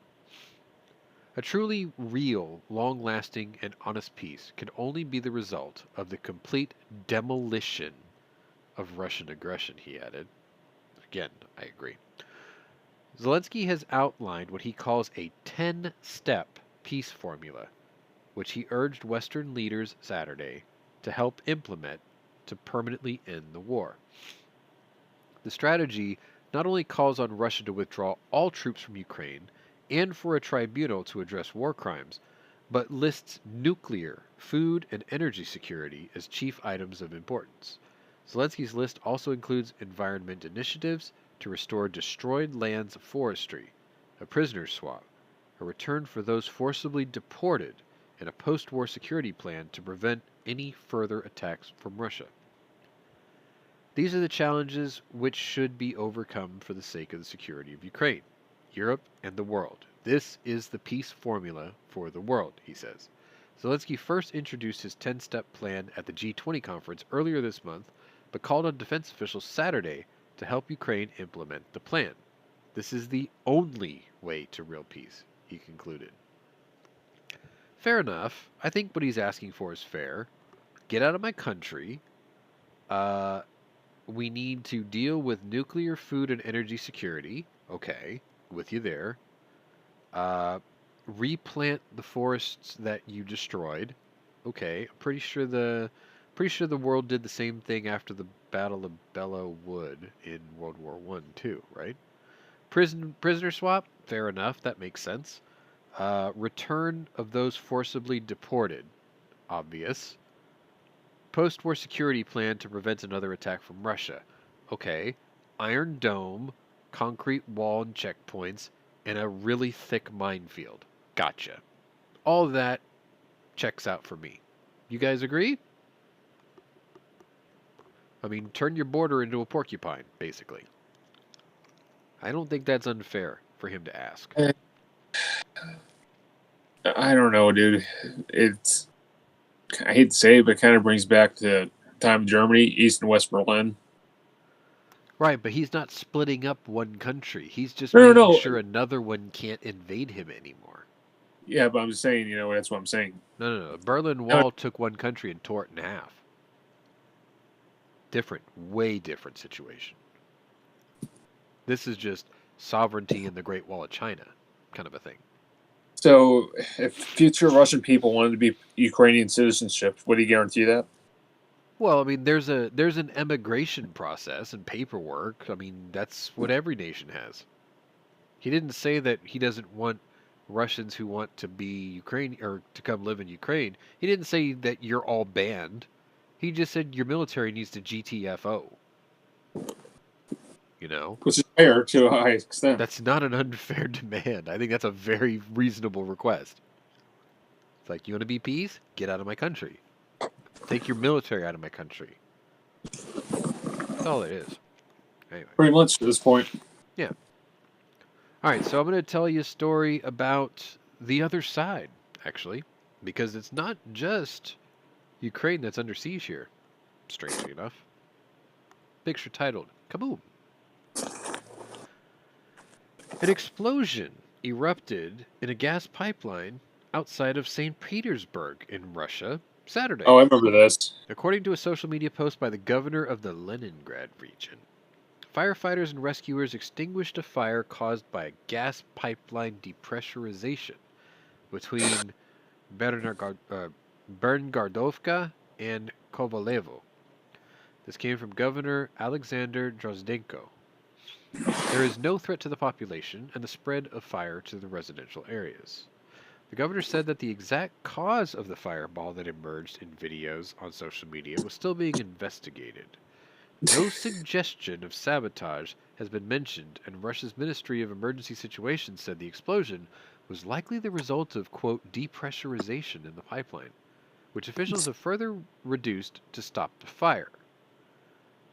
A truly real, long-lasting, and honest peace can only be the result of the complete demolition of Russian aggression, he added. Again, I agree. Zelensky has outlined what he calls a 10-step peace formula, which he urged Western leaders Saturday to help implement to permanently end the war. The strategy not only calls on Russia to withdraw all troops from Ukraine and for a tribunal to address war crimes, but lists nuclear, food, and energy security as chief items of importance. Zelensky's list also includes environment initiatives to restore destroyed lands of forestry, a prisoner swap, a return for those forcibly deported, and a post-war security plan to prevent any further attacks from Russia. These are the challenges which should be overcome for the sake of the security of Ukraine, Europe, and the world. This is the peace formula for the world, he says. Zelensky first introduced his 10-step plan at the G20 conference earlier this month, but called on defense officials Saturday to help Ukraine implement the plan. This is the only way to real peace, he concluded. Fair enough. I think what he's asking for is fair. Get out of my country. We need to deal with nuclear, food, and energy security. Okay, with you there. Replant the forests that you destroyed. Okay, I'm pretty sure the world did the same thing after the Battle of Belleau Wood in World War I too, right? Prisoner swap. Fair enough. That makes sense. Return of those forcibly deported. Obvious. Post-war security plan to prevent another attack from Russia. Okay. Iron Dome, concrete wall and checkpoints, and a really thick minefield. Gotcha. All of that checks out for me. You guys agree? I mean, turn your border into a porcupine, basically. I don't think that's unfair for him to ask. I don't know, dude. I hate to say it, but it kind of brings back the time of Germany, East and West Berlin. Right, but he's not splitting up one country. He's just making sure another one can't invade him anymore. Yeah, but I'm just saying, that's what I'm saying. No. The Berlin Wall took one country and tore it in half. Different, way different situation. This is just sovereignty in the Great Wall of China kind of a thing. So, if future Russian people wanted to be Ukrainian citizenship, would he guarantee that? Well, I mean, there's an emigration process and paperwork. I mean, that's what every nation has. He didn't say that he doesn't want Russians who want to be Ukraine or to come live in Ukraine. He didn't say that you're all banned. He just said your military needs to GTFO. Which is fair to a high extent. That's not an unfair demand. I think that's a very reasonable request. It's like, you want to be peace? Get out of my country. Take your military out of my country. That's all it is. Anyway. Pretty much at this point. Yeah. All right, so I'm going to tell you a story about the other side, actually, because it's not just Ukraine that's under siege here, strangely enough. Picture titled, Kaboom. An explosion erupted in a gas pipeline outside of St. Petersburg in Russia Saturday, Oh, I remember this. according to a social media post by the governor of the Leningrad region. Firefighters and rescuers extinguished a fire caused by a gas pipeline depressurization between Berngardovka and Kovalevo. This came from Governor Alexander Drozdenko. There is no threat to the population and the spread of fire to the residential areas. The governor said that the exact cause of the fireball that emerged in videos on social media was still being investigated. No suggestion of sabotage has been mentioned, and Russia's Ministry of Emergency Situations said the explosion was likely the result of, quote, depressurization in the pipeline, which officials have further reduced to stop the fire.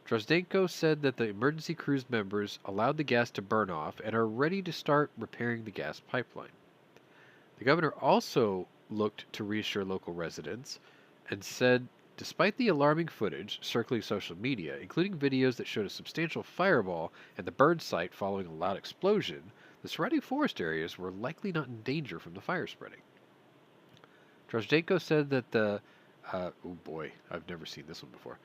Drozdenko said that the emergency crew's members allowed the gas to burn off and are ready to start repairing the gas pipeline. The governor also looked to reassure local residents and said despite the alarming footage circling social media, including videos that showed a substantial fireball and the burn site following a loud explosion, the surrounding forest areas were likely not in danger from the fire spreading. Drozdenko said that the, oh boy, I've never seen this one before,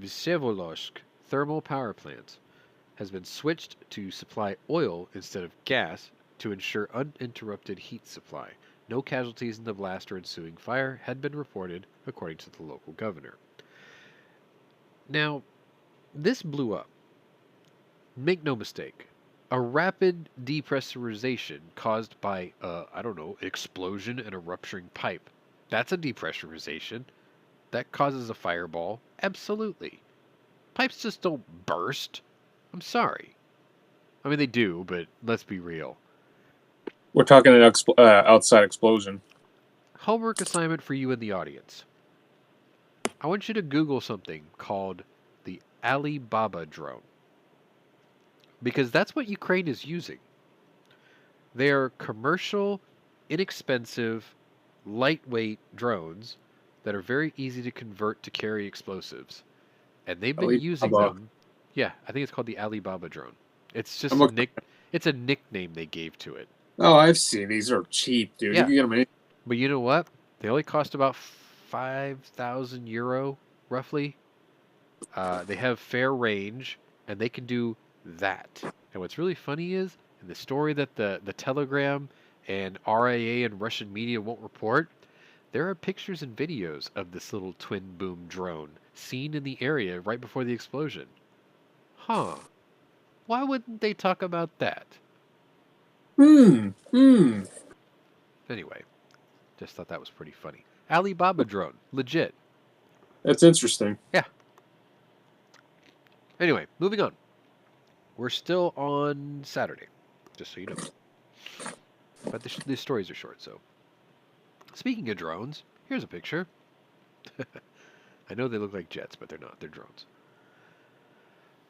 Vsevolozhsk thermal power plant has been switched to supply oil instead of gas to ensure uninterrupted heat supply. No casualties in the blast or ensuing fire had been reported, according to the local governor. Now, this blew up. Make no mistake. A rapid depressurization caused by, explosion and a rupturing pipe. That's a depressurization. That causes a fireball. Absolutely. Pipes just don't burst. I'm sorry. I mean, they do, but let's be real. We're talking an outside explosion. Homework assignment for you in the audience. I want you to Google something called the Alibaba drone. Because that's what Ukraine is using. They are commercial, inexpensive, lightweight drones that are very easy to convert to carry explosives. And they've been using them. Yeah, I think it's called the Alibaba drone. It's just it's a nickname they gave to it. Oh, I've seen these are cheap, dude. Yeah. You can get them in. But you know what? They only cost about €5,000, roughly. They have fair range, and they can do that. And what's really funny is, in the story that the Telegram and RIA and Russian media won't report, there are pictures and videos of this little twin boom drone seen in the area right before the explosion. Huh. Why wouldn't they talk about that? Anyway, just thought that was pretty funny. Alibaba drone. Legit. That's interesting. Yeah. Anyway, moving on. We're still on Saturday, just so you know. But the stories are short, so. Speaking of drones, here's a picture. I know they look like jets, but they're not. They're drones.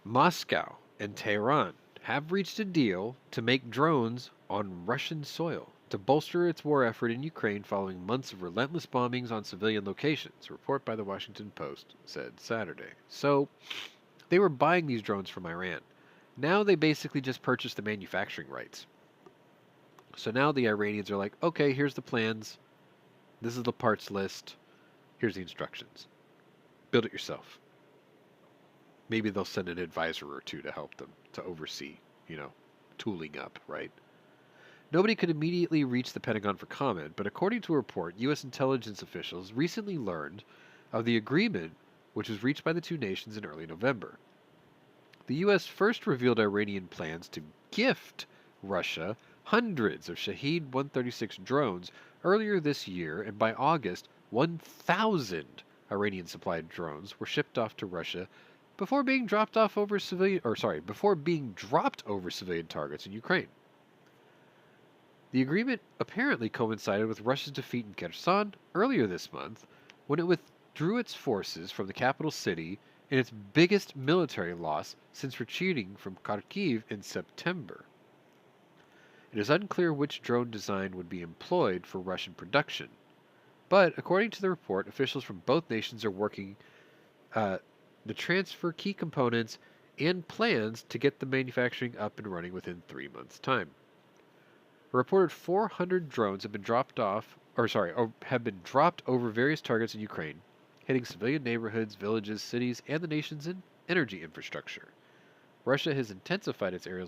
Moscow and Tehran have reached a deal to make drones on Russian soil to bolster its war effort in Ukraine following months of relentless bombings on civilian locations, a report by the Washington Post said Saturday. So, they were buying these drones from Iran. Now they basically just purchased the manufacturing rights. So now the Iranians are like, okay, here's the plans. This is the parts list. Here's the instructions. Build it yourself. Maybe they'll send an advisor or two to help them to oversee, tooling up, right? Nobody could immediately reach the Pentagon for comment, but according to a report, U.S. intelligence officials recently learned of the agreement which was reached by the two nations in early November. The U.S. first revealed Iranian plans to gift Russia hundreds of Shahed 136 drones earlier this year, and by August, 1,000 Iranian-supplied drones were shipped off to Russia before being dropped over civilian targets in Ukraine. The agreement apparently coincided with Russia's defeat in Kherson earlier this month, when it withdrew its forces from the capital city in its biggest military loss since retreating from Kharkiv in September. It is unclear which drone design would be employed for Russian production, but according to the report, officials from both nations are working to transfer key components and plans to get the manufacturing up and running within 3 months' time. A reported 400 drones have been dropped over various targets in Ukraine, hitting civilian neighborhoods, villages, cities, and the nation's energy infrastructure. Russia has intensified its aerial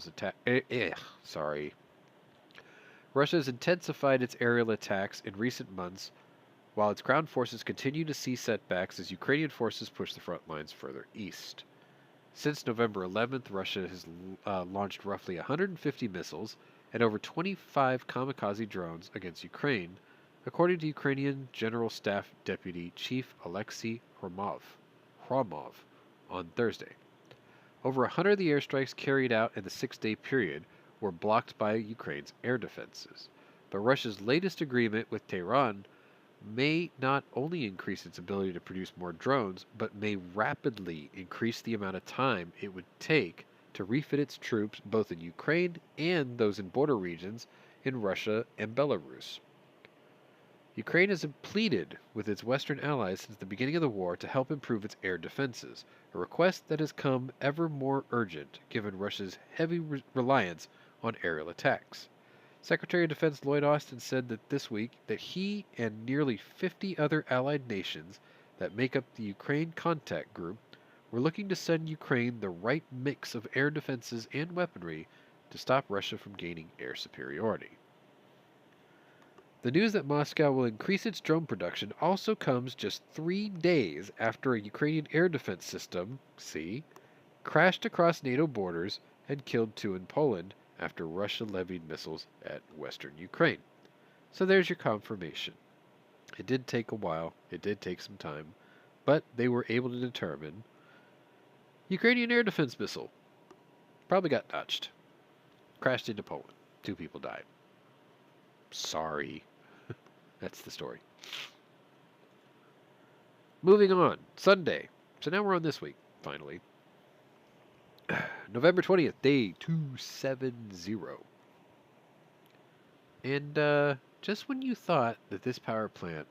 attacks in recent months, while its ground forces continue to see setbacks as Ukrainian forces push the front lines further east. Since November 11th, Russia has launched roughly 150 missiles and over 25 kamikaze drones against Ukraine, according to Ukrainian General Staff Deputy Chief Alexei Hromov on Thursday. Over 100 of the airstrikes carried out in the 6-day period were blocked by Ukraine's air defenses, but Russia's latest agreement with Tehran may not only increase its ability to produce more drones, but may rapidly increase the amount of time it would take to refit its troops both in Ukraine and those in border regions in Russia and Belarus. Ukraine has pleaded with its Western allies since the beginning of the war to help improve its air defenses, a request that has come ever more urgent given Russia's heavy reliance on aerial attacks. Secretary of Defense Lloyd Austin said that this week that he and nearly 50 other allied nations that make up the Ukraine Contact Group were looking to send Ukraine the right mix of air defenses and weaponry to stop Russia from gaining air superiority. The news that Moscow will increase its drone production also comes just 3 days after a Ukrainian air defense system, crashed across NATO borders and killed 2 in Poland after Russia levied missiles at western Ukraine. So there's your confirmation. It did take a while, it did take some time, but they were able to determine Ukrainian air defense missile probably got notched. Crashed into Poland. 2 people died. Sorry. That's the story. Moving on. Sunday. So now we're on this week, finally. November 20th, day 270. And just when you thought that this power plant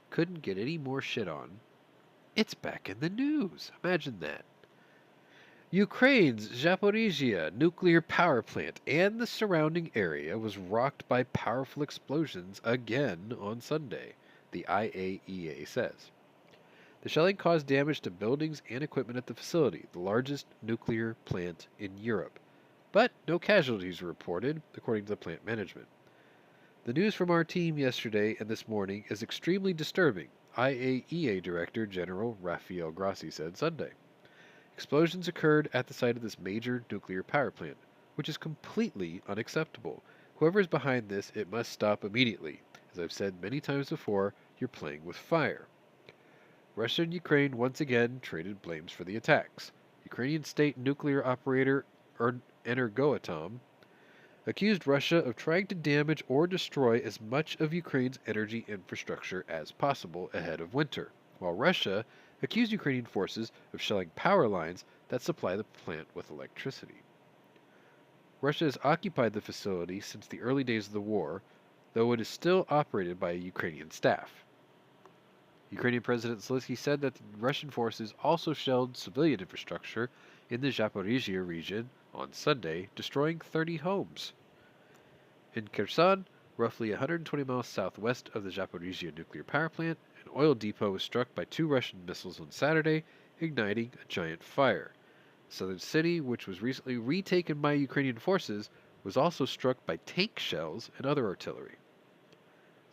couldn't get any more shit on, it's back in the news. Imagine that. Ukraine's Zaporizhzhia nuclear power plant and the surrounding area was rocked by powerful explosions again on Sunday, the IAEA says. The shelling caused damage to buildings and equipment at the facility, the largest nuclear plant in Europe. But no casualties were reported, according to the plant management. The news from our team yesterday and this morning is extremely disturbing, IAEA Director General Rafael Grossi said Sunday. Explosions occurred at the site of this major nuclear power plant, which is completely unacceptable. Whoever is behind this, it must stop immediately. As I've said many times before, you're playing with fire. Russia and Ukraine once again traded blames for the attacks. Ukrainian state nuclear operator Energoatom accused Russia of trying to damage or destroy as much of Ukraine's energy infrastructure as possible ahead of winter, while Russia accused Ukrainian forces of shelling power lines that supply the plant with electricity. Russia has occupied the facility since the early days of the war, though it is still operated by a Ukrainian staff. Ukrainian President Zelensky said that the Russian forces also shelled civilian infrastructure in the Zaporizhzhia region on Sunday, destroying 30 homes. In Kherson, roughly 120 miles southwest of the Zaporizhzhia nuclear power plant, an oil depot was struck by 2 Russian missiles on Saturday, igniting a giant fire. The southern city, which was recently retaken by Ukrainian forces, was also struck by tank shells and other artillery.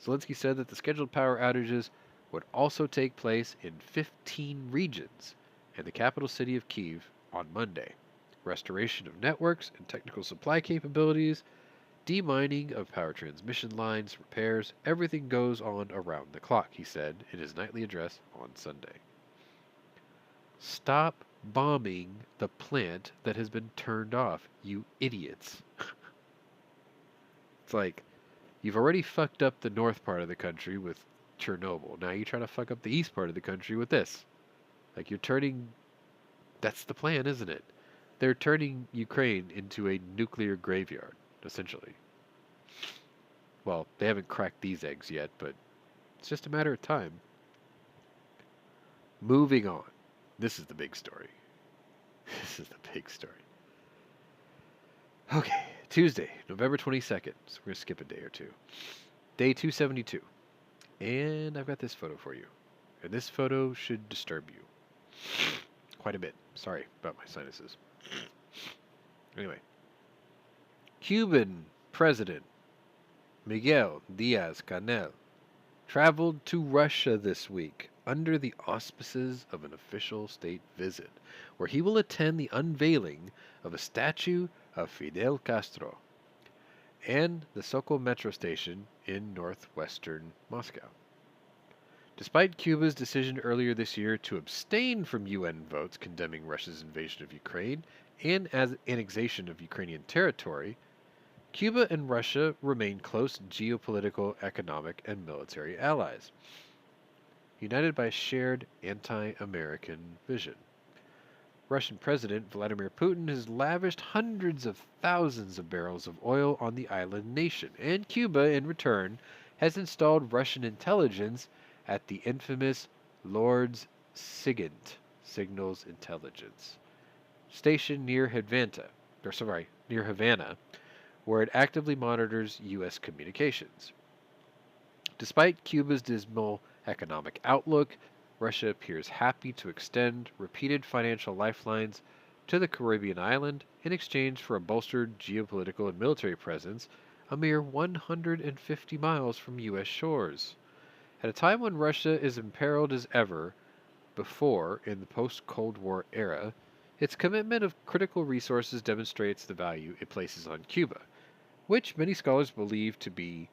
Zelensky said that the scheduled power outages would also take place in 15 regions and the capital city of Kyiv on Monday. Restoration of networks and technical supply capabilities, demining of power transmission lines, repairs, everything goes on around the clock, he said in his nightly address on Sunday. Stop bombing the plant that has been turned off, you idiots. It's like, you've already fucked up the north part of the country with Chernobyl. Now you try to fuck up the east part of the country with this. Like, you're turning That's the plan, isn't it? They're turning Ukraine into a nuclear graveyard, essentially. Well, they haven't cracked these eggs yet, but it's just a matter of time. Moving on. This is the big story. This is the big story. Okay, Tuesday, November 22nd. So we're going to skip a day or two. Day 272. And I've got this photo for you. And this photo should disturb you quite a bit. Sorry about my sinuses. Anyway. Cuban President Miguel Diaz-Canel traveled to Russia this week under the auspices of an official state visit, where he will attend the unveiling of a statue of Fidel Castro and the Sokol metro station in northwestern Moscow. Despite Cuba's decision earlier this year to abstain from UN votes condemning Russia's invasion of Ukraine and as annexation of Ukrainian territory, Cuba and Russia remain close geopolitical, economic, and military allies, united by a shared anti-American vision. Russian President Vladimir Putin has lavished hundreds of thousands of barrels of oil on the island nation, and Cuba, in return, has installed Russian intelligence at the infamous Lord's SIGINT, Signals Intelligence, station near Havana, where it actively monitors U.S. communications. Despite Cuba's dismal economic outlook, Russia appears happy to extend repeated financial lifelines to the Caribbean island in exchange for a bolstered geopolitical and military presence a mere 150 miles from U.S. shores. At a time when Russia is imperiled as ever before in the post-Cold War era, its commitment of critical resources demonstrates the value it places on Cuba, which many scholars believe to be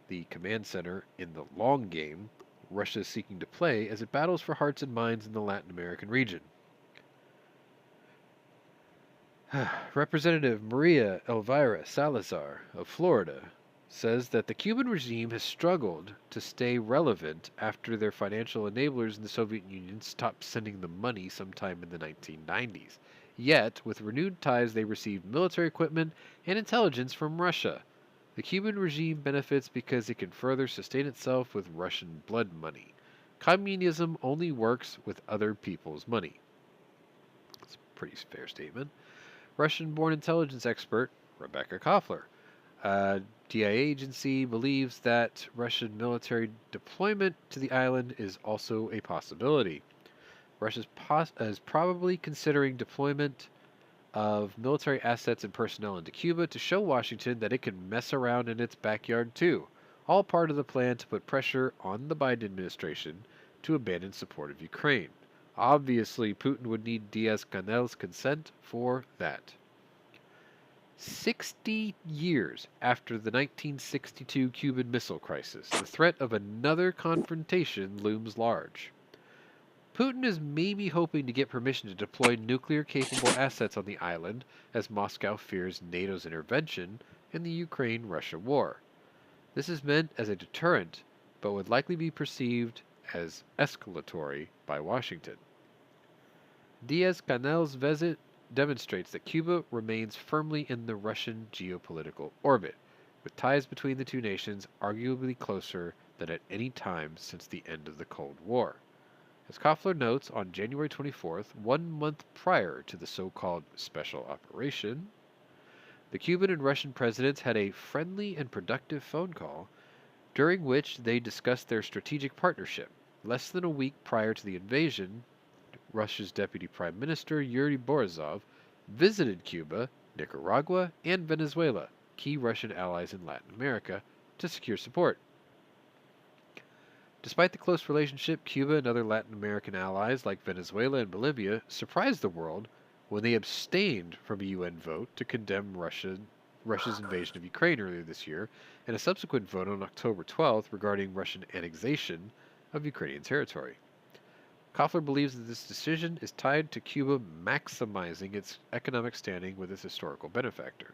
the command center in the long game Russia is seeking to play as it battles for hearts and minds in the Latin American region. Representative Maria Elvira Salazar of Florida says that the Cuban regime has struggled to stay relevant after their financial enablers in the Soviet Union stopped sending them money sometime in the 1990s. Yet, with renewed ties, they received military equipment and intelligence from Russia. The Cuban regime benefits because it can further sustain itself with Russian blood money. Communism only works with other people's money. That's a pretty fair statement. Russian-born intelligence expert Rebecca Koffler, DIA agency, believes that Russian military deployment to the island is also a possibility. Russia is probably considering deployment of military assets and personnel into Cuba to show Washington that it can mess around in its backyard too, all part of the plan to put pressure on the Biden administration to abandon support of Ukraine. Obviously, Putin would need Diaz-Canel's consent for that. 60 years after the 1962 Cuban Missile Crisis, the threat of another confrontation looms large. Putin is maybe hoping to get permission to deploy nuclear-capable assets on the island as Moscow fears NATO's intervention in the Ukraine-Russia war. This is meant as a deterrent, but would likely be perceived as escalatory by Washington. Diaz-Canel's visit demonstrates that Cuba remains firmly in the Russian geopolitical orbit, with ties between the two nations arguably closer than at any time since the end of the Cold War. As Koffler notes, on January 24th, 1 month prior to the so-called special operation, the Cuban and Russian presidents had a friendly and productive phone call during which they discussed their strategic partnership. Less than a week prior to the invasion, Russia's Deputy Prime Minister Yuri Borisov visited Cuba, Nicaragua, and Venezuela, key Russian allies in Latin America, to secure support. Despite the close relationship, Cuba and other Latin American allies like Venezuela and Bolivia surprised the world when they abstained from a UN vote to condemn Russia's invasion of Ukraine earlier this year, and a subsequent vote on October 12th regarding Russian annexation of Ukrainian territory. Koffler believes that this decision is tied to Cuba maximizing its economic standing with its historical benefactor.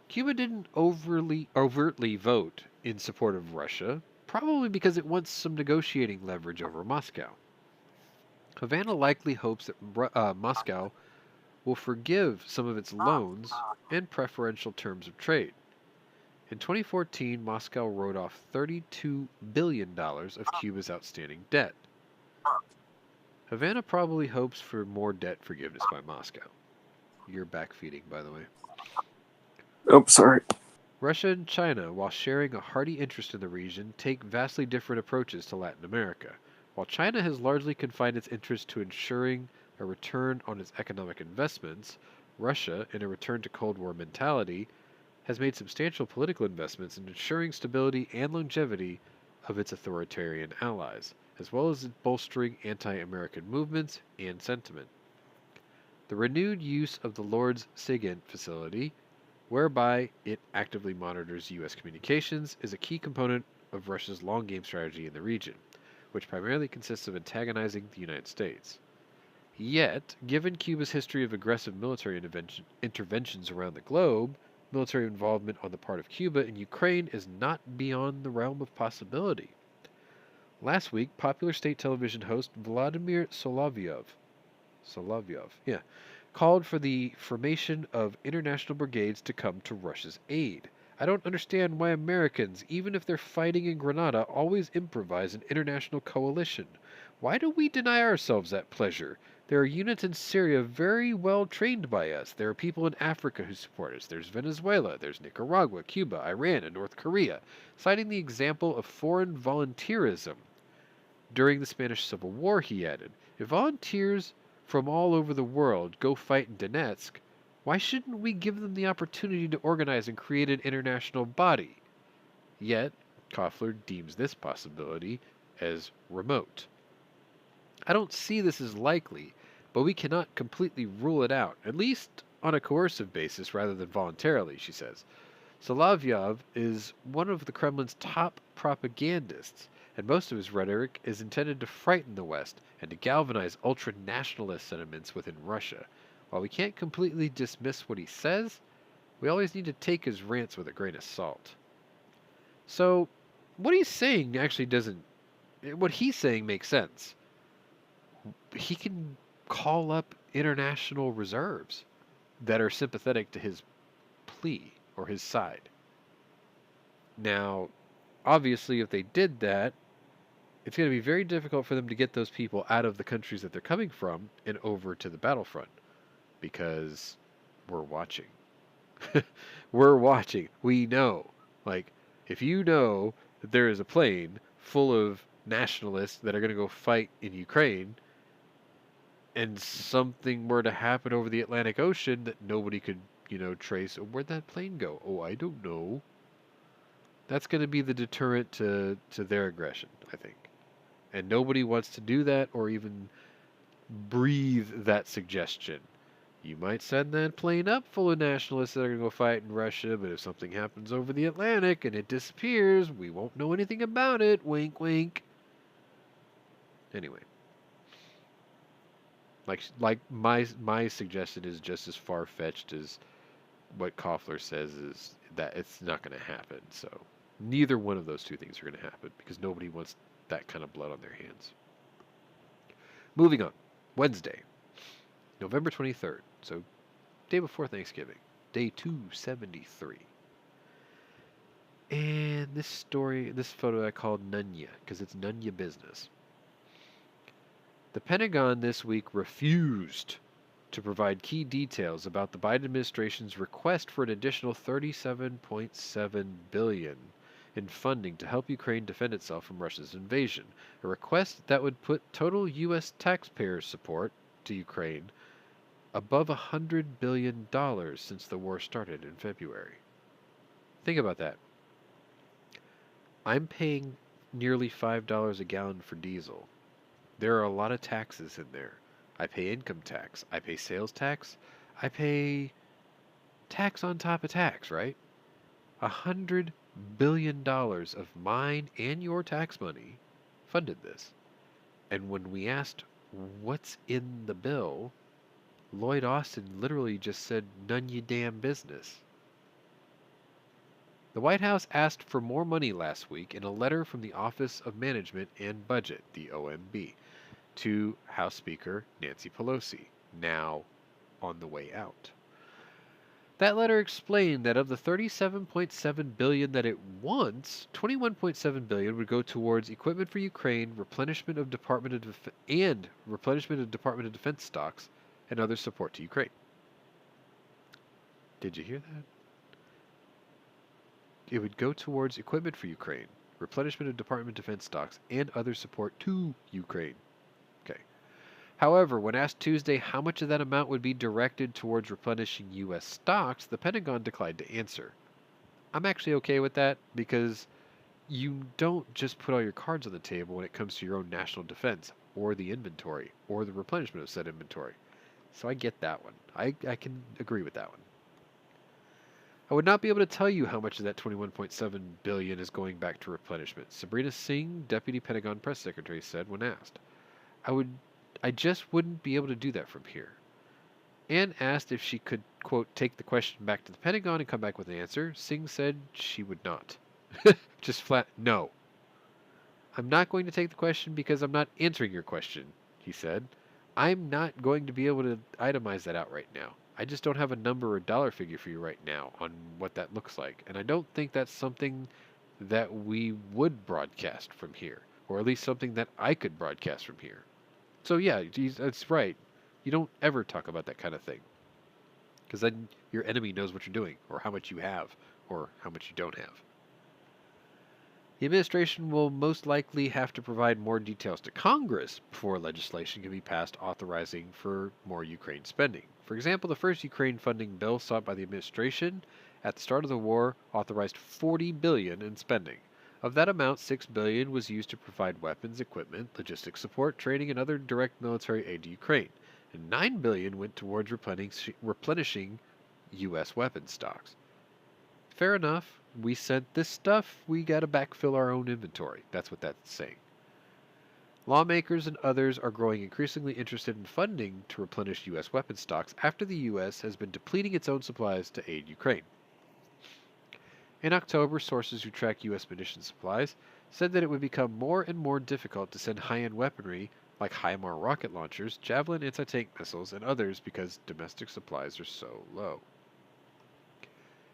Cuba didn't overtly vote in support of Russia, probably because it wants some negotiating leverage over Moscow. Havana likely hopes that Moscow will forgive some of its loans and preferential terms of trade. In 2014, Moscow wrote off $32 billion of Cuba's outstanding debt. Havana probably hopes for more debt forgiveness by Moscow. You're backfeeding, by the way. Oh, sorry. Russia and China, while sharing a hearty interest in the region, take vastly different approaches to Latin America. While China has largely confined its interest to ensuring a return on its economic investments, Russia, in a return to Cold War mentality, has made substantial political investments in ensuring stability and longevity of its authoritarian allies, as well as bolstering anti-American movements and sentiment. The renewed use of the Lord's Sigint facility, whereby it actively monitors U.S. communications, is a key component of Russia's long-game strategy in the region, which primarily consists of antagonizing the United States. Yet, given Cuba's history of aggressive military interventions around the globe, military involvement on the part of Cuba in Ukraine is not beyond the realm of possibility. Last week, popular state television host Vladimir Solovyov, called for the formation of international brigades to come to Russia's aid. I don't understand why Americans, even if they're fighting in Grenada, always improvise an international coalition. Why do we deny ourselves that pleasure? There are units in Syria very well trained by us. There are people in Africa who support us. There's Venezuela, there's Nicaragua, Cuba, Iran, and North Korea, citing the example of foreign volunteerism. During the Spanish Civil War, he added, if volunteers from all over the world go fight in Donetsk, why shouldn't we give them the opportunity to organize and create an international body? Yet, Koffler deems this possibility as remote. I don't see this as likely, but we cannot completely rule it out, at least on a coercive basis rather than voluntarily, she says. Solovyov is one of the Kremlin's top propagandists, and most of his rhetoric is intended to frighten the West and to galvanize ultra-nationalist sentiments within Russia. While we can't completely dismiss what he says, we always need to take his rants with a grain of salt. So, what he's saying actually doesn't... What he's saying makes sense. He can call up international reserves that are sympathetic to his plea or his side. Now, obviously, if they did that, it's going to be very difficult for them to get those people out of the countries that they're coming from and over to the battlefront, because we're watching. We're watching. We know. Like, if you know that there is a plane full of nationalists that are going to go fight in Ukraine, and something were to happen over the Atlantic Ocean that nobody could, trace, where'd that plane go? Oh, I don't know. That's going to be the deterrent to their aggression, I think. And nobody wants to do that or even breathe that suggestion. You might send that plane up full of nationalists that are going to go fight in Russia, but if something happens over the Atlantic and it disappears, we won't know anything about it. Wink, wink. Anyway. Like my suggestion is just as far-fetched as what Koffler says is that it's not going to happen. So neither one of those two things are going to happen because nobody wants that kind of blood on their hands. Moving on. Wednesday, November 23rd. So day before Thanksgiving. Day 273. And this photo I called Nunya because it's Nunya business. The Pentagon this week refused to provide key details about the Biden administration's request for an additional $37.7 billion in funding to help Ukraine defend itself from Russia's invasion, a request that would put total U.S. taxpayer support to Ukraine above $100 billion since the war started in February. Think about that. I'm paying nearly $5 a gallon for diesel. There are a lot of taxes in there. I pay income tax. I pay sales tax. I pay tax on top of tax, right? $100 billion of mine and your tax money funded this. And when we asked what's in the bill, Lloyd Austin literally just said, none you damn business. The White House asked for more money last week in a letter from the Office of Management and Budget, the OMB. to House Speaker Nancy Pelosi, now on the way out. That letter explained that of the $37.7 billion that it wants, $21.7 billion would go towards equipment for Ukraine, replenishment of Department of Defense stocks, and other support to Ukraine. Did you hear that? It would go towards equipment for Ukraine, replenishment of Department of Defense stocks, and other support to Ukraine. Okay. However, when asked Tuesday how much of that amount would be directed towards replenishing U.S. stocks, the Pentagon declined to answer. I'm actually okay with that because you don't just put all your cards on the table when it comes to your own national defense or the inventory or the replenishment of said inventory. So I get that one. I can agree with that one. I would not be able to tell you how much of that $21.7 billion is going back to replenishment, Sabrina Singh, Deputy Pentagon Press Secretary, said when asked. I just wouldn't be able to do that from here. Anne asked if she could, quote, take the question back to the Pentagon and come back with an answer. Singh said she would not. Just flat, no. I'm not going to take the question because I'm not answering your question, he said. I'm not going to be able to itemize that out right now. I just don't have a number or dollar figure for you right now on what that looks like. And I don't think that's something that we would broadcast from here, or at least something that I could broadcast from here. So yeah, that's right. You don't ever talk about that kind of thing, because then your enemy knows what you're doing, or how much you have, or how much you don't have. The administration will most likely have to provide more details to Congress before legislation can be passed authorizing for more Ukraine spending. For example, the first Ukraine funding bill sought by the administration at the start of the war authorized $40 billion in spending. Of that amount, $6 billion was used to provide weapons, equipment, logistics support, training, and other direct military aid to Ukraine, and $9 billion went towards replenishing U.S. weapons stocks. Fair enough. We sent this stuff, we gotta backfill our own inventory. That's what that's saying. Lawmakers and others are growing increasingly interested in funding to replenish U.S. weapons stocks after the U.S. has been depleting its own supplies to aid Ukraine. In October, sources who track U.S. munitions supplies said that it would become more and more difficult to send high-end weaponry like HIMAR rocket launchers, Javelin anti-tank missiles, and others because domestic supplies are so low.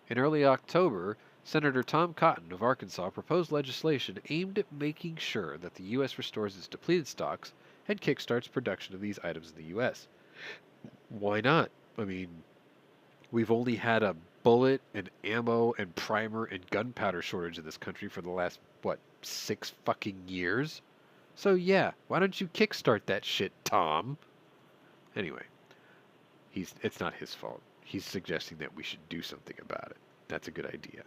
In early October, Senator Tom Cotton of Arkansas proposed legislation aimed at making sure that the U.S. restores its depleted stocks and kickstarts production of these items in the U.S. Why not? I mean, we've only had a bullet and ammo and primer and gunpowder shortage in this country for the last, 6 fucking years? So yeah, why don't you kickstart that shit, Tom? Anyway, it's not his fault. He's suggesting that we should do something about it. That's a good idea.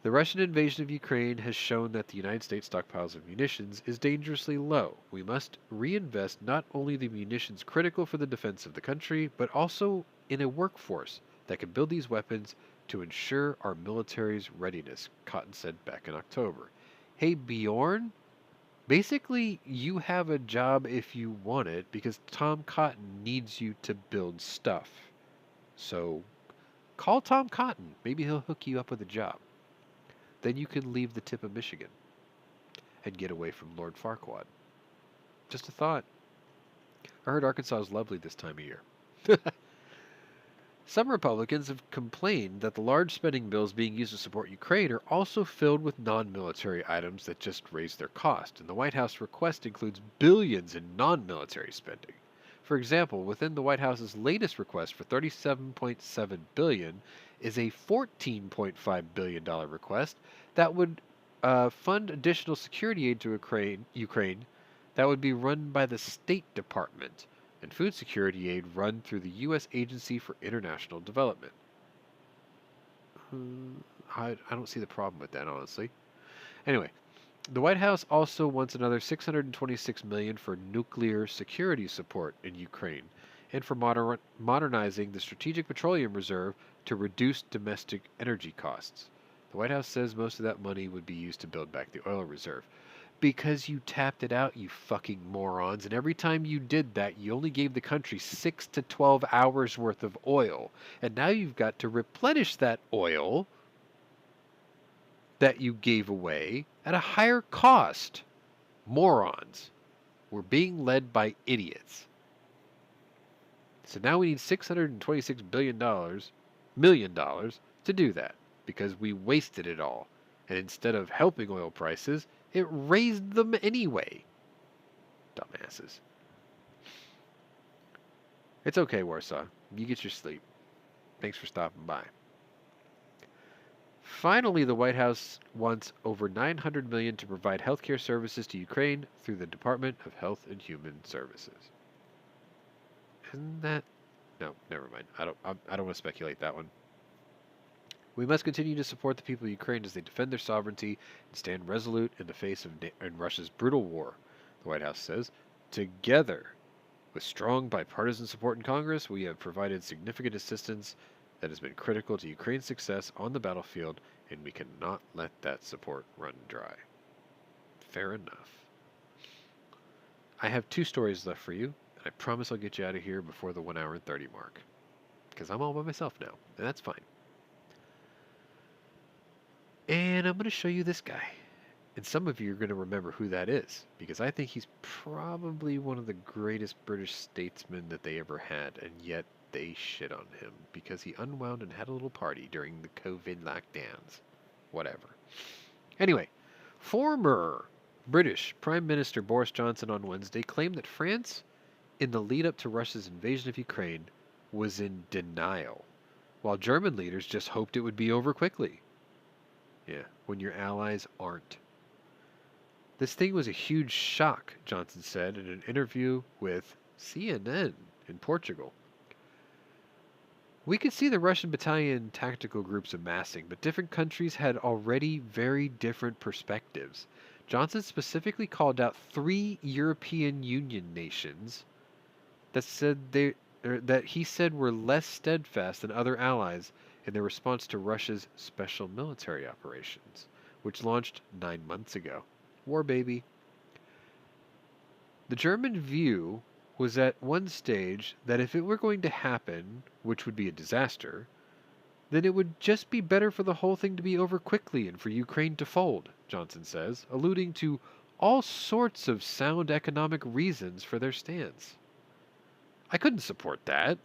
The Russian invasion of Ukraine has shown that the United States stockpiles of munitions is dangerously low. We must reinvest not only the munitions critical for the defense of the country, but also in a workforce that can build these weapons to ensure our military's readiness, Cotton said back in October. Hey, Bjorn, basically you have a job if you want it because Tom Cotton needs you to build stuff. So call Tom Cotton. Maybe he'll hook you up with a job. Then you can leave the tip of Michigan and get away from Lord Farquaad. Just a thought. I heard Arkansas is lovely this time of year. Some Republicans have complained that the large spending bills being used to support Ukraine are also filled with non-military items that just raise their cost, and the White House request includes billions in non-military spending. For example, within the White House's latest request for $37.7 billion is a $14.5 billion request that would fund additional security aid to Ukraine that would be run by the State Department, and food security aid run through the U.S. Agency for International Development. I don't see the problem with that, honestly. Anyway, the White House also wants another $626 million for nuclear security support in Ukraine and for modernizing the Strategic Petroleum Reserve to reduce domestic energy costs. The White House says most of that money would be used to build back the oil reserve. Because you tapped it out, you fucking morons, and every time you did that, you only gave the country 6 to 12 hours worth of oil. And now you've got to replenish that oil that you gave away at a higher cost. Morons. We're being led by idiots. So now we need $626 million to do that because we wasted it all. And instead of helping oil prices, it raised them anyway. Dumbasses. It's okay, Warsaw. You get your sleep. Thanks for stopping by. Finally, the White House wants over $900 million to provide healthcare services to Ukraine through the Department of Health and Human Services. Isn't that? No, never mind. I don't want to speculate that one. We must continue to support the people of Ukraine as they defend their sovereignty and stand resolute in the face of Russia's brutal war, the White House says. Together, with strong bipartisan support in Congress, we have provided significant assistance that has been critical to Ukraine's success on the battlefield, and we cannot let that support run dry. Fair enough. I have 2 stories left for you, and I promise I'll get you out of here before the 1 hour and 30 mark. Because I'm all by myself now, and that's fine. And I'm going to show you this guy. And some of you are going to remember who that is, because I think he's probably one of the greatest British statesmen that they ever had, and yet they shit on him because he unwound and had a little party during the COVID lockdowns. Whatever. Anyway, former British Prime Minister Boris Johnson on Wednesday claimed that France, in the lead up to Russia's invasion of Ukraine, was in denial, while German leaders just hoped it would be over quickly. Yeah, when your allies aren't. This thing was a huge shock, Johnson said in an interview with CNN in Portugal. We could see the Russian battalion tactical groups amassing, but different countries had already very different perspectives. Johnson specifically called out 3 European Union nations that he said were less steadfast than other allies in their response to Russia's special military operations, which launched 9 months ago. War baby. The German view was at one stage that if it were going to happen, which would be a disaster, then it would just be better for the whole thing to be over quickly and for Ukraine to fold, Johnson says, alluding to all sorts of sound economic reasons for their stance. I couldn't support that.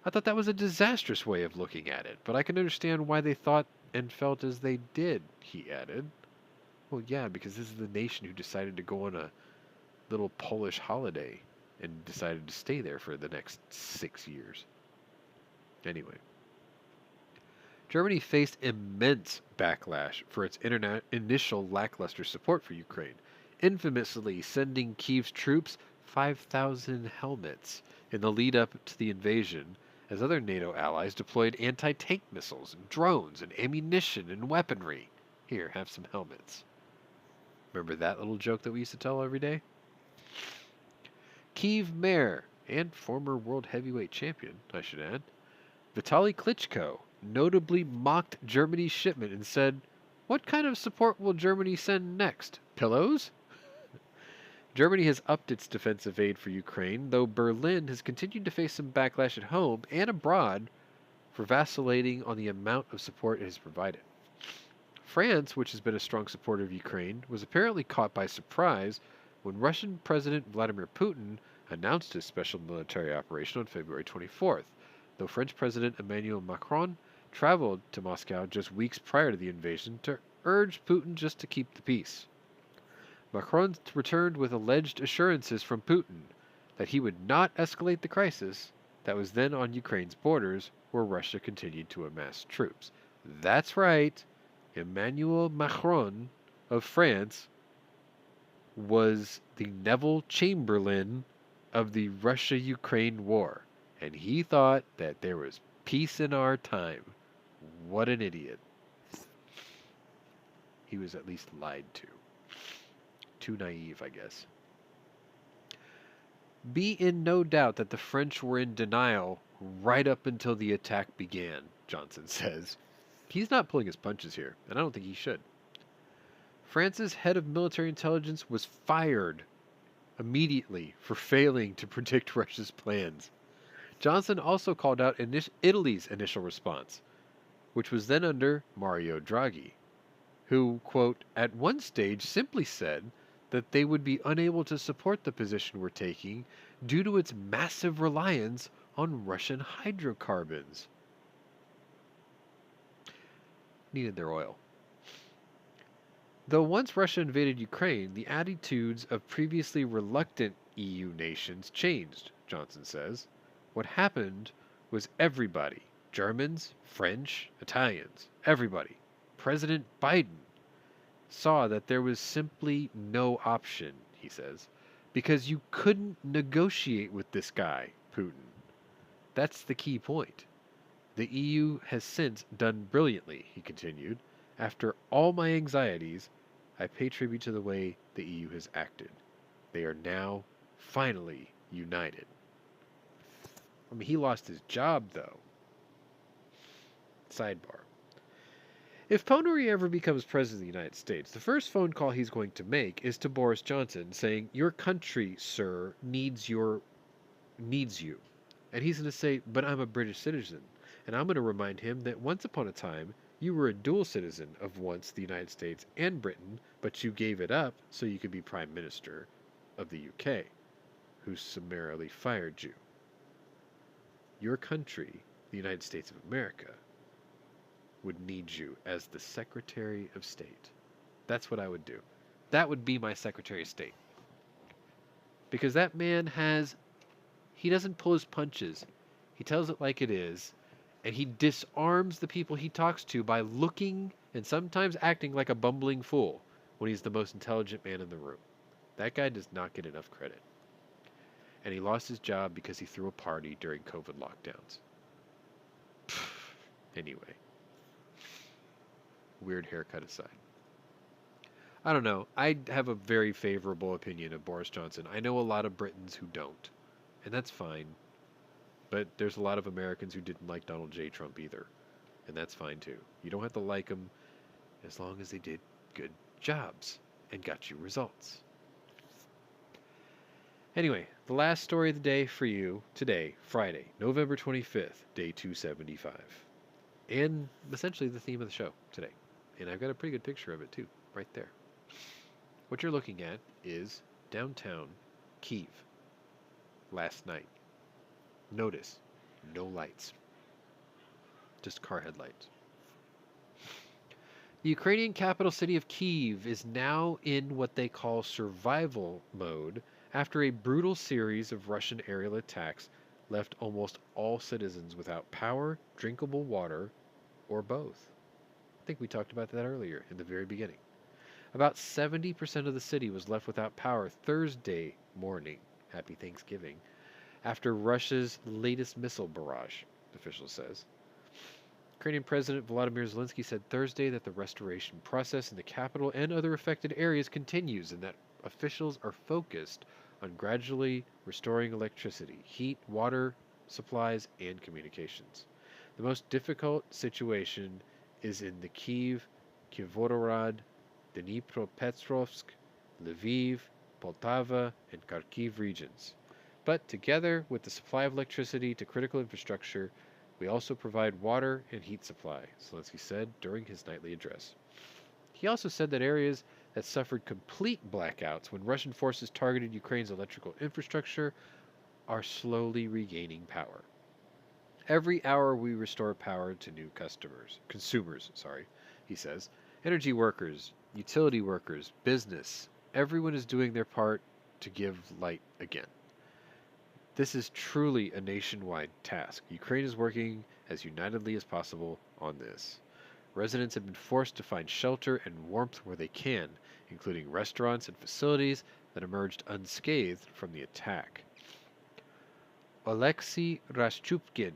I thought that was a disastrous way of looking at it, but I can understand why they thought and felt as they did, he added. Well, yeah, because this is the nation who decided to go on a little Polish holiday and decided to stay there for the next 6 years. Anyway. Germany faced immense backlash for its initial lackluster support for Ukraine, infamously sending Kyiv's troops 5,000 helmets in the lead-up to the invasion, as other NATO allies deployed anti-tank missiles and drones and ammunition and weaponry. Here, have some helmets. Remember that little joke that we used to tell every day? Kyiv mayor and former world heavyweight champion, I should add, Vitaly Klitschko notably mocked Germany's shipment and said, "What kind of support will Germany send next? Pillows?" Germany has upped its defensive aid for Ukraine, though Berlin has continued to face some backlash at home and abroad for vacillating on the amount of support it has provided. France, which has been a strong supporter of Ukraine, was apparently caught by surprise when Russian President Vladimir Putin announced his special military operation on February 24th, though French President Emmanuel Macron traveled to Moscow just weeks prior to the invasion to urge Putin just to keep the peace. Macron returned with alleged assurances from Putin that he would not escalate the crisis that was then on Ukraine's borders, where Russia continued to amass troops. That's right, Emmanuel Macron of France was the Neville Chamberlain of the Russia-Ukraine war, and he thought that there was peace in our time. What an idiot. He was at least lied to. Too naive, I guess. Be in no doubt that the French were in denial right up until the attack began, Johnson says. He's not pulling his punches here, and I don't think he should. France's head of military intelligence was fired immediately for failing to predict Russia's plans. Johnson also called out Italy's initial response, which was then under Mario Draghi, who, quote, at one stage simply said that they would be unable to support the position we're taking due to its massive reliance on Russian hydrocarbons. Needed their oil. Though once Russia invaded Ukraine, the attitudes of previously reluctant EU nations changed, Johnson says. What happened was everybody, Germans, French, Italians, everybody, President Biden, saw that there was simply no option, he says, because you couldn't negotiate with this guy, Putin. That's the key point. The EU has since done brilliantly, he continued. After all my anxieties, I pay tribute to the way the EU has acted. They are now finally united. I mean, he lost his job, though. Sidebar. If Pwnery ever becomes president of the United States, the first phone call he's going to make is to Boris Johnson saying, "Your country, sir, needs you." And he's going to say, "But I'm a British citizen." And I'm going to remind him that once upon a time, you were a dual citizen of once the United States and Britain, but you gave it up so you could be Prime Minister of the UK, who summarily fired you. Your country, the United States of America, would need you as the Secretary of State. That's what I would do. That would be my Secretary of State. Because that man he doesn't pull his punches. He tells it like it is, and he disarms the people he talks to by looking and sometimes acting like a bumbling fool when he's the most intelligent man in the room. That guy does not get enough credit. And he lost his job because he threw a party during COVID lockdowns. Anyway. Weird haircut aside. I don't know. I have a very favorable opinion of Boris Johnson. I know a lot of Britons who don't, and that's fine. But there's a lot of Americans who didn't like Donald J. Trump either, and that's fine too. You don't have to like them as long as they did good jobs and got you results. Anyway, the last story of the day for you today, Friday, November 25th, day 275. And essentially the theme of the show today. And I've got a pretty good picture of it too, right there. What you're looking at is downtown Kyiv last night. Notice, no lights. Just car headlights. The Ukrainian capital city of Kyiv is now in what they call survival mode after a brutal series of Russian aerial attacks left almost all citizens without power, drinkable water, or both. I think we talked about that earlier in the very beginning. About 70% of the city was left without power Thursday morning, happy Thanksgiving, after Russia's latest missile barrage, the official says. Ukrainian President Volodymyr Zelensky said Thursday that the restoration process in the capital and other affected areas continues and that officials are focused on gradually restoring electricity, heat, water, supplies, and communications. The most difficult situation is in the Kyiv, Kivororad, Dnipropetrovsk, Lviv, Poltava, and Kharkiv regions. But together with the supply of electricity to critical infrastructure, we also provide water and heat supply, Zelensky said during his nightly address. He also said that areas that suffered complete blackouts when Russian forces targeted Ukraine's electrical infrastructure are slowly regaining power. Every hour we restore power to new consumers, he says. Energy workers, utility workers, business, everyone is doing their part to give light again. This is truly a nationwide task. Ukraine is working as unitedly as possible on this. Residents have been forced to find shelter and warmth where they can, including restaurants and facilities that emerged unscathed from the attack. Alexei Rashchupkin,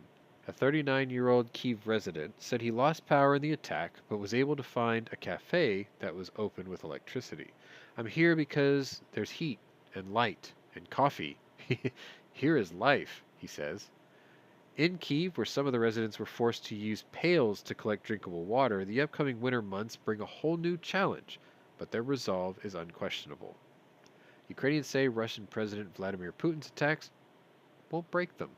a 39-year-old Kyiv resident, said he lost power in the attack but was able to find a cafe that was open with electricity. I'm here because there's heat and light and coffee. Here is life, he says. In Kyiv, where some of the residents were forced to use pails to collect drinkable water, the upcoming winter months bring a whole new challenge, but their resolve is unquestionable. Ukrainians say Russian President Vladimir Putin's attacks won't break them.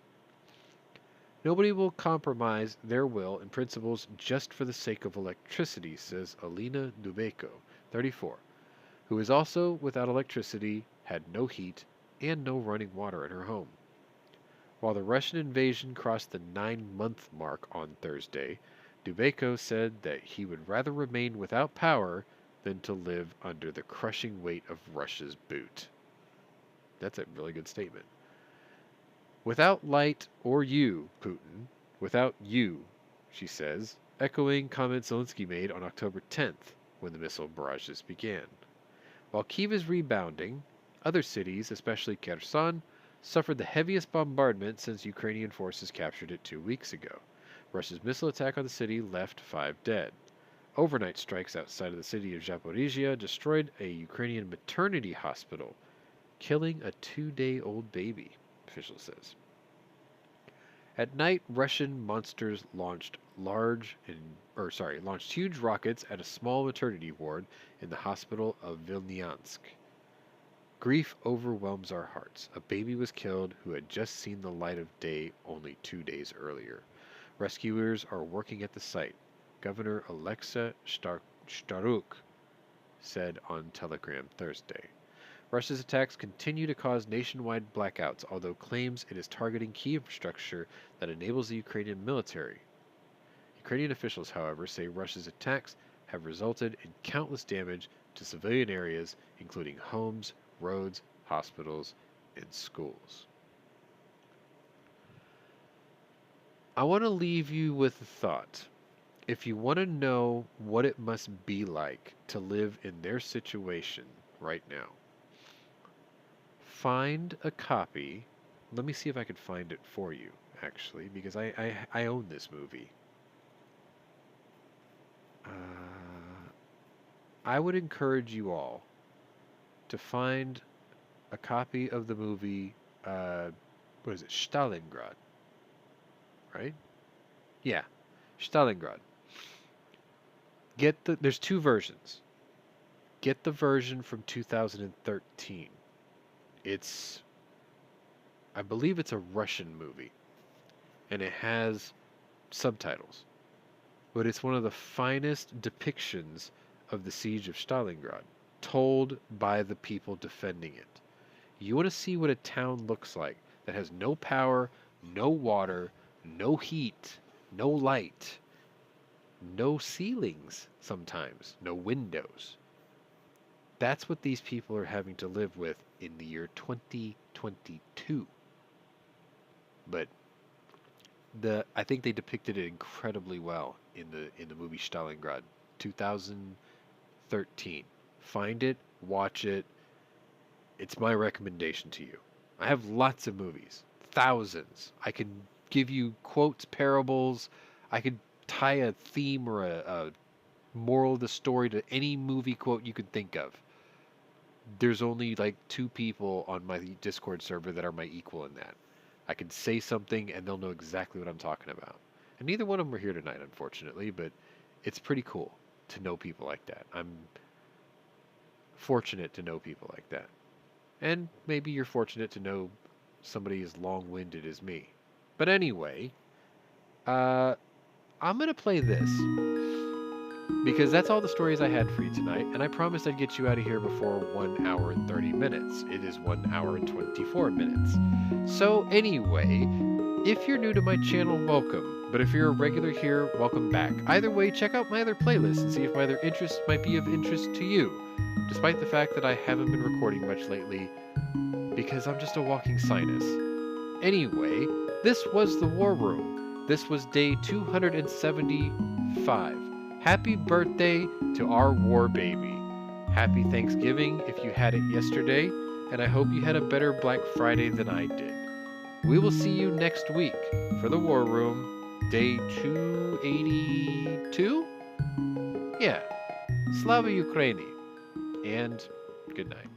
Nobody will compromise their will and principles just for the sake of electricity, says Alina Dubeko, 34, who is also without electricity, had no heat, and no running water at her home. While the Russian invasion crossed the 9-month mark on Thursday, Dubeko said that he would rather remain without power than to live under the crushing weight of Russia's boot. That's a really good statement. Without light or you, Putin, without you, she says, echoing comments Zelensky made on October 10th when the missile barrages began. While Kyiv is rebounding, other cities, especially Kherson, suffered the heaviest bombardment since Ukrainian forces captured it 2 weeks ago. Russia's missile attack on the city left 5 dead. Overnight strikes outside of the city of Zaporizhia destroyed a Ukrainian maternity hospital, killing a 2-day-old baby, official says. At night, Russian monsters launched huge rockets at a small maternity ward in the hospital of Vilnyansk. Grief overwhelms our hearts. A baby was killed who had just seen the light of day only 2 days earlier. Rescuers are working at the site, Governor Alexei Staruk said on Telegram Thursday. Russia's attacks continue to cause nationwide blackouts, although claims it is targeting key infrastructure that enables the Ukrainian military. Ukrainian officials, however, say Russia's attacks have resulted in countless damage to civilian areas, including homes, roads, hospitals, and schools. I want to leave you with a thought. If you want to know what it must be like to live in their situation right now, find a copy. Let me see if I could find it for you, actually, because I own this movie. I would encourage you all to find a copy of the movie, what is it, Stalingrad, right? Yeah, Stalingrad. There's 2 versions. Get the version from 2013. I believe it's a Russian movie, and it has subtitles, but it's one of the finest depictions of the siege of Stalingrad, told by the people defending it. You want to see what a town looks like that has no power, no water, no heat, no light, no ceilings sometimes, no windows. That's what these people are having to live with in the year 2022. But I think they depicted it incredibly well in the movie Stalingrad, 2013. Find it, watch it. It's my recommendation to you. I have lots of movies, thousands. I can give you quotes, parables. I could tie a theme or a moral of the story to any movie quote you could think of. There's only like 2 people on my Discord server that are my equal in that. I could say something and they'll know exactly what I'm talking about. And neither one of them are here tonight, unfortunately, but it's pretty cool to know people like that. I'm fortunate to know people like that. And maybe you're fortunate to know somebody as long-winded as me. But anyway, I'm going to play this, because that's all the stories I had for you tonight, and I promised I'd get you out of here before 1 hour and 30 minutes. It is 1 hour and 24 minutes. So anyway, if you're new to my channel, welcome. But if you're a regular here, welcome back. Either way, check out my other playlists and see if my other interests might be of interest to you, despite the fact that I haven't been recording much lately, because I'm just a walking sinus. Anyway, this was the War Room. This was day 275. Happy birthday to our war baby. Happy Thanksgiving if you had it yesterday, and I hope you had a better Black Friday than I did. We will see you next week for the War Room, day 282? Yeah. Slava Ukraini. And good night.